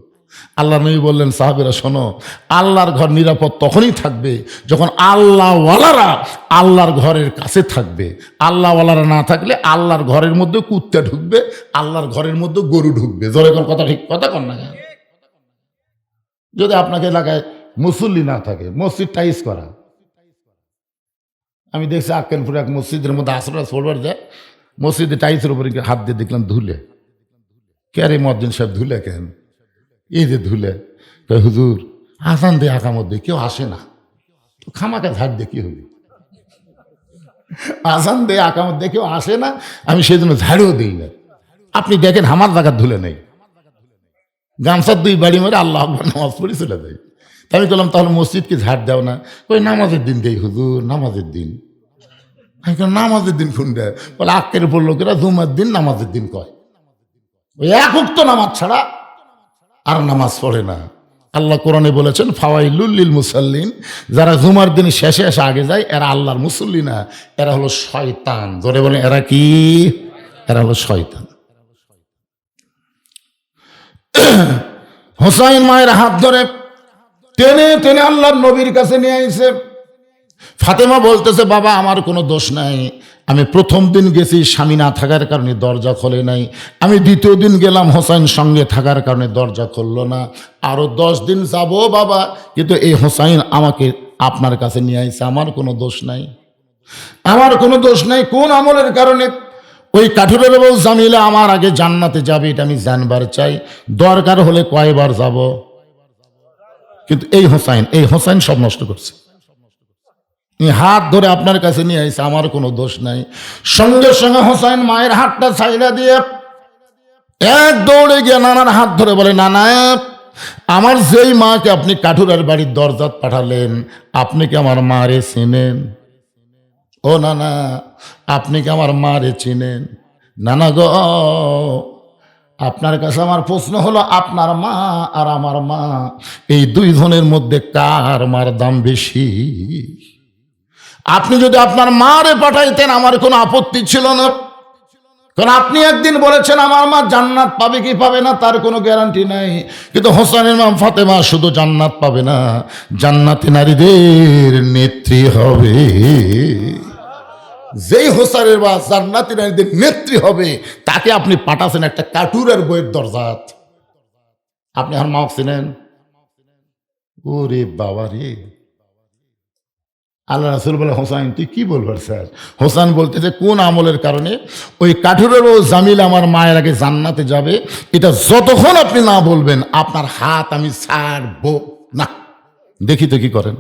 Speaker 1: আল্লাহ নবী বললেন, সাহাবেরা শোনো, আল্লাহর ঘর নিরাপদ তখনই থাকবে যখন আল্লাহওয়ালারা আল্লাহর ঘরের কাছে থাকবে। আল্লাহওয়ালারা না থাকলে আল্লাহর ঘরের মধ্যে কুত্তা ঢুকবে, আল্লাহর ঘরের মধ্যে গরু ঢুকবে। জোরে কোন কথা ঠিক কথা কন না? যদি আপনাকে এলাকায় মুসল্লি না থাকে, মসজিদ টাইস করা, আমি দেখছি আক্কেলপুর এক মসজিদের মধ্যে আসরা পড়বার যায়, মসজিদে টাইসের উপরে হাত দিয়ে দেখলাম ধুলে। কে রে মুয়াজ্জিন সাহেব, ধুলে কেন? এই যে ধুলে, হুজুর আসান দিয়ে আকামত দিয়ে কেউ আসে না, তো খামাকে ঝাড় দিয়ে কি হবে? আসান দিয়ে আকামত দিয়ে কেউ আসে না, আমি সেই জন্য ঝাড়িও দিই না। আপনি দেখেন আমার জায়গার ধুলে নেই, গামছার 2 বাড়ি মারে আল্লাহ আকবার নামাজ পড়ে চলে যায়। আমি বললাম, তাহলে মসজিদকে ঝাড় দাও না? ওই নামাজের দিন দেই হুজুর, নামাজের দিন। আমি নামাজের দিন কোন দেয়? বলে আক্কের উপর লোকেরা জুমার দিন নামাজের দিন কয়, ওই এক উক্ত নামাজ ছাড়া আর নামাজ পড়ে না। আল্লাহ কোরআনে বলেছেন, ফাওয়াইলুল লিল মুসাল্লিন, যারা জুমার দিন শেষে এসে আগে যায় এরা আল্লাহর মুসল্লি না, এরা হলো শয়তান। ধরে বলেন, এরা কি? এরা হলো শয়তান। হোসাইন মায়ের হাত ধরে টেনে টেনে আল্লাহর নবীর কাছে নিয়ে আইছে। ফাতেমা বলতেছে, বাবা আমার কোনো দোষ নাই, আমি প্রথম দিন গেছি স্বামী না থাকার কারণে দরজা খোলে নাই, আমি দ্বিতীয় দিন গেলাম হোসাইন সঙ্গে থাকার কারণে দরজা খুললো না, আরো 10 দিন যাবো বাবা, কিন্তু এই হোসাইন আমাকে আপনার কাছে নিয়ে আইছে, আমার কোনো দোষ নাই, আমার কোনো দোষ নাই। কোন আমলের কারণে? ওই কাঠুরের বউ জামিলা আমার আগে জান্নাতে যাবে, এটা আমি জানবার চাই, দরকার হলে কয়বার যাব। কিন্তু এই হোসাইন সব নষ্ট করছে। হাত ধরে আপনার কাছে নিয়ে আইসে, আমার কোনো দোষ নাই। সঙ্গে সঙ্গে হোসাইন মায়ের হাতটা ছাইড়া দিয়ে এক দৌড়ে গিয়ে নানার হাত ধরে বলে, নানা, আমার যেই মাকে আপনি কাঠুরার বাড়ির দরজাত পাঠালেন, আপনি কি আমার মারে চিনেন? ও নানা, আপনি কি আমার মারে চিনেন? নানা গো, আপনার কাছে আমার প্রশ্ন হলো, আপনার মা আর আমার মা, এই দুই জনের মধ্যে কার মার দাম বেশি? আপনি যদি আপনার মারে পাঠাইতেন আমার কোনো আপত্তি ছিল না, কারণ আপনি একদিন বলেছেন আমার মা জান্নাত পাবে কি পাবে না তার কোনো গ্যারান্টি নাই। কিন্তু হোসেনের মা ফাতেমা শুধু জান্নাত পাবে না, জান্নাতি নারীদের নেত্রী হবে। যেই হোসেনের মা জান্নাতি নারীদের নেত্রী হবে, তাকে আপনি পাঠাচ্ছেন একটা কাঠুরের বইয়ের দরজাত। আপনি আর মাও চিনেন? ওরে বাবা রে! আল্লাহ রাসূল বলে, হোসাইন তুই কি বলবার স্যার? হোসাইন বলতেছে, কোন আমলের কারণে ওই কাঠুরের ও জামিল আমার মায়ের আগে জান্নাতে যাবে, এটা যতক্ষণ আপনি না বলবেন আপনার হাত আমি ছাড়বো না। দেখি তো কি করেন।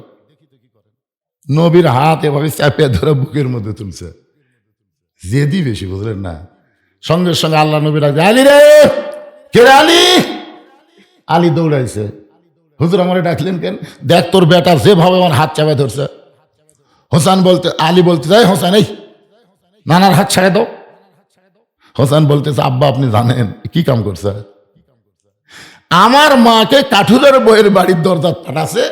Speaker 1: নবীর হাত এভাবে চাপিয়ে ধরে বুকের মধ্যে তুলছে, জেদি বেশি, বুঝলেন না? সঙ্গে সঙ্গে আল্লাহ নবীর আগে, আলী রে, কে রে আলী? আলী দৌড়াইছে, হুজুর আমারে ডাকলেন কেন? দেখ তোর বেটা যেভাবে আমার হাত চাপে ধরছে। হোসেন বলতে, আলী বলতে যাই, হোসেন এই নানার হাত ছেড়ে দাও। হোসেন বলতেছে, আব্বা আপনি জানেন কি কাম করছে? আমার মাকে কাঠুরের বউয়ের বাড়ির দরজা পাঠাছে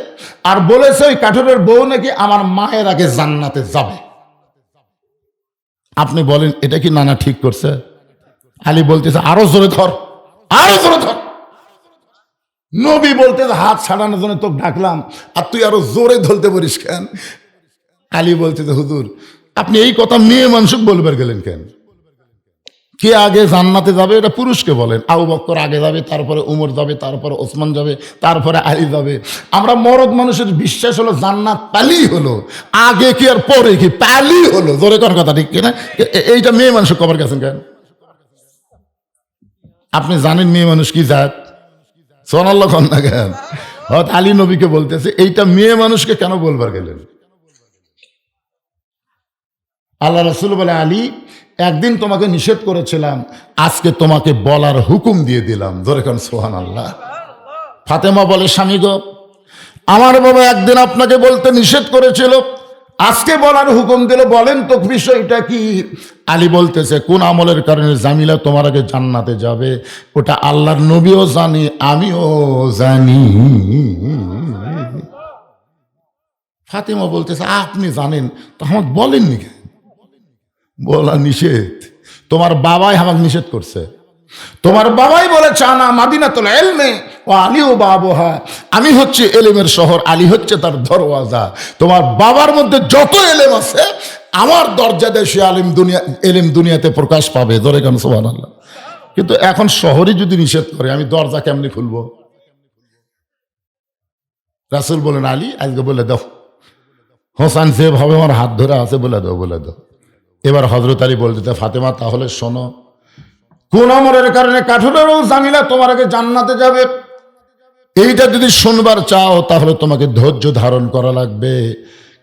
Speaker 1: আর বলেছে ওই কাঠুরের বউ নাকি আমার মায়ের আগে জান্নাতে যাবে। আপনি বলেন এটা কি নানা ঠিক করছে? আলী বলতেছে, আরো জোরে ধর, আরো জোরে ধর। নবী বলতেছে, হাত ছাড়ানোর জন্য তোকে ডাকলাম আর তুই আরো জোরে ধরতে পারিস কেন? আলী বলতেছে, হুজুর আপনি এই কথা মেয়ে মানুষকে বলবার গেলেন কেন? কে আগে জান্নাতে যাবে এটা পুরুষকে বলেন। আবু বকর আগে যাবে, তারপরে উমর যাবে, তারপরে ওসমান যাবে, তারপরে আলী যাবে। আমরা মরদ মানুষের বিশ্বাস হলো জান্নাত পালি হলো, আগে কি আর পরে কি পালি হলো। জোরে কোন কথা ঠিক কিনা? এইটা মেয়ে মানুষ কবার গেছেন কেন? আপনি জানেন মেয়ে মানুষ কি জাত? সোনাল্লাহ খান না কেন? হয়তো আলী নবীকে বলতেছে, এইটা মেয়ে মানুষকে কেন বলবার গেলেন? আল্লাহ রাসূল বলে, আলী একদিন তোমাকে নিষেধ করেছিলাম, আজকে তোমাকে বলার হুকুম দিয়ে দিলাম। ধরে কারণ সুবহানাল্লাহ। ফাতেমা বলে, স্বামী গো, আমার বাবা একদিন আপনাকে বলতে নিষেধ করেছিল, আজকে বলার হুকুম দিল, বলেন তো বিষয়টা কি? আলী বলতেছে, কোন আমলের কারণে জামিলা তোমার আগে জান্নাতে যাবে ওটা আল্লাহর নবীও জানি, আমিও জানি। ফাতেমা বলতেছে, আপনি জানেন তো আমাকে বলেননি কেন? বলা নিষেধ, তোমার বাবাই আমাকে নিষেধ করছে। তোমার বাবাই বলেছে, আনা মাদিনাতুল ইলমি ওয়া আলিউ বাবুহা, আমি হচ্ছে এলেমের শহর, আলী হচ্ছে তার দরওয়াজা। তোমার বাবার মধ্যে যত এলেম আছে আমার দরজা দিয়ে সে এলেম দুনিয়াতে প্রকাশ পাবে। ধরে কেন সুবহানাল্লাহ। কিন্তু এখন শহরে যদি নিষেধ করে আমি দরজা কেমনি খুলবো? রাসূল বলেন, আলী আজকে বলে দাও, হোসেন যেভাবে আমার হাত ধরে আছে বলে দাও, বলে দাও। এবার হযরত আলী বলতে, ফাতেমা তাহলে শোনো, কোন আমলের কারণে কাঠুরের জামিলা তোমার আগে জান্নাতে যাবে এইটা যদি শুনবার চাও তাহলে তোমাকে ধৈর্য ধারণ করা লাগবে।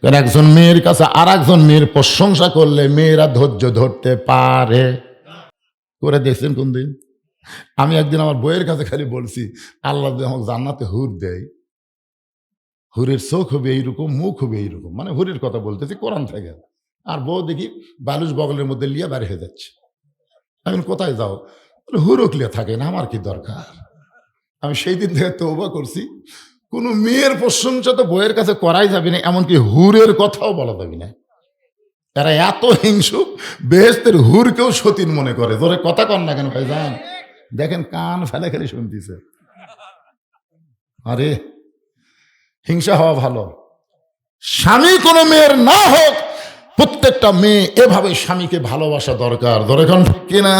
Speaker 1: কারণ একজন মেয়ের কাছে আর একজন মেয়ের প্রশংসা করলে মেয়েরা ধৈর্য ধরতে পারে। করে দেখছেন কোনদিন? আমি একদিন আমার বইয়ের কাছে খালি বলছি, আল্লাহ যদি আমাকে জান্নাতে হুর দেয়, হুরের চোখ হবে এইরকম, মুখ হবে এইরকম, মানে হুরের কথা বলতেছি কোরআন থেকে। আর বউ দেখি বালুচ বগলের মধ্যে লিয়ে বের হয়ে যাচ্ছে। আমি কোথায় যাও? হুরকলিয়া থাকে না, আমার কি দরকার? আমি সেই দিন থেকে তওবা করছি, কোনো মেয়ের প্রশংসা তো বইয়ের কাছে করাই যাবে না, এমনকি হুরের কথাও বলা যাবে না। তারা এত হিংসু, বেহেশতের হুরকেও সতীন মনে করে। ধরে কথা কন না কেন ভাই? যান দেখেন, কান ফেলে খেলে শুনতেছে। আরে হিংসা হওয়া ভালো। স্বামী কোনো মেয়ের না হোক, প্রত্যেকটা মেয়ে এভাবে স্বামীকে ভালোবাসা দরকার। ধরে কোন কিনা?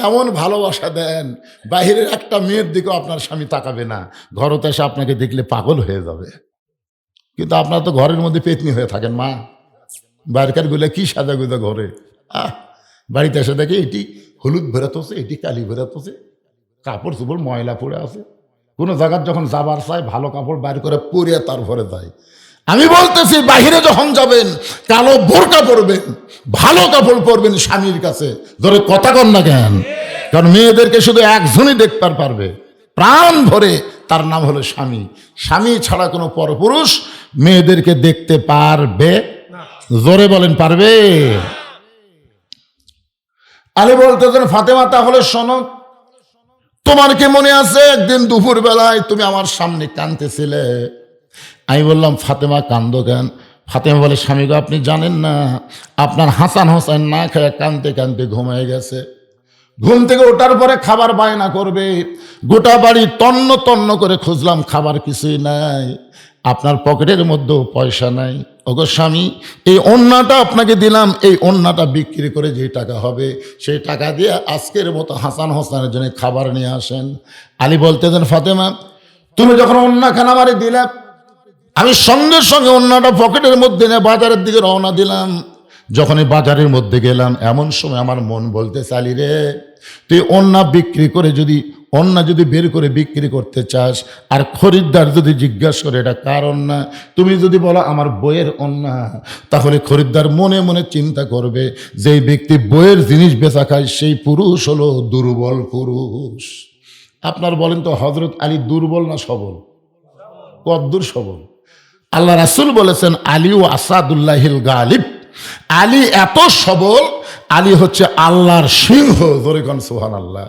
Speaker 1: এমন ভালোবাসা দেন বাহিরের একটা মেয়ের দিকেও আপনার স্বামী তাকাবে না, ঘরতে এসে আপনাকে দেখলে পাগল হয়ে যাবে। কিন্তু আপনার তো ঘরের মধ্যে পেতনি হয়ে থাকেন, মা বাইরকার গুলা কি সাজা গুজা ঘরে, বাড়িতে এসে দেখে এটি হলুদ বেরাতেছে, এটি কালি বেরাতেছে, কাপড় চোপড় ময়লা পড়ে আছে। কোনো জায়গার যখন যাবার চায় ভালো কাপড় বাইর করে পরিয়ে তারপরে যায়। আমি বলতেছি বাহিরে যখন যাবেন কালো বোরকা পরবেন, ভালো কাপড় পরবেন স্বামীর কাছে। ধরে কথা কন না কেন? কারণ মেয়েদেরকে শুধু একজনই দেখতে পারবে প্রাণ ভরে, তার নাম হলো স্বামী। স্বামী ছাড়া কোনো পরপুরুষ মেয়েদেরকে দেখতে পারবে? জোরে বলেন, পারবে? আলী বলতেছেন ফাতেমা তাহলে শোনো, তোমার কি মনে আছে একদিন দুপুর বেলায় তুমি আমার সামনে কাঁদতেছিলে? আমি বললাম ফাতেমা কান্দো কেন? ফাতেমা বলে স্বামী গো, আপনি জানেন না আপনার হাসান হোসেন না খেয়ে কাঁদতে কাঁদতে ঘুমিয়ে গেছে। ঘুম থেকে ওঠার পরে খাবার বায়না করবে, গোটা বাড়ি তন্ন তন্ন করে খুঁজলাম, খাবার কিছুই নাই, আপনার পকেটের মধ্যেও পয়সা নাই। ওগো স্বামী, এই ওন্নাটা আপনাকে দিলাম, এই ওন্নাটা বিক্রি করে যে টাকা হবে সেই টাকা দিয়ে আজকের মতো হাসান হোসেনের জন্য খাবার নিয়ে আসেন। আলী বলতেছেন ফাতেমা, তুমি যখন ওন্নাখানা আমারে দিলে, আমি সঙ্গে সঙ্গে ওন্নাটা পকেটের মধ্যে নিয়ে বাজারের দিকে রওনা দিলাম। যখনই বাজারের মধ্যে গেলাম এমন সময় আমার মন বলতে চালি রে, তুই ওন্না বিক্রি করে যদি ওন্না যদি বের করে বিক্রি করতে চাস, আর খরিদ্দার যদি জিজ্ঞাসা করে এটা কার ওন্না, তুমি যদি বলো আমার বইয়ের ওন্না, তাহলে খরিদ্দার মনে মনে চিন্তা করবে যে ব্যক্তি বইয়ের জিনিস বেচা খায় সেই পুরুষ হলো দুর্বল পুরুষ। আপনার বলেন তো হযরত আলী দুর্বল না সবল? কদ্দুর সবল? আল্লাহ রাসূল বলেছেন আলী ও আসাদুল্লাহিল গালিব, আলী এত সবল, আলী হচ্ছে আল্লাহর সিংহ। জোরে কোন সুবহানাল্লাহ।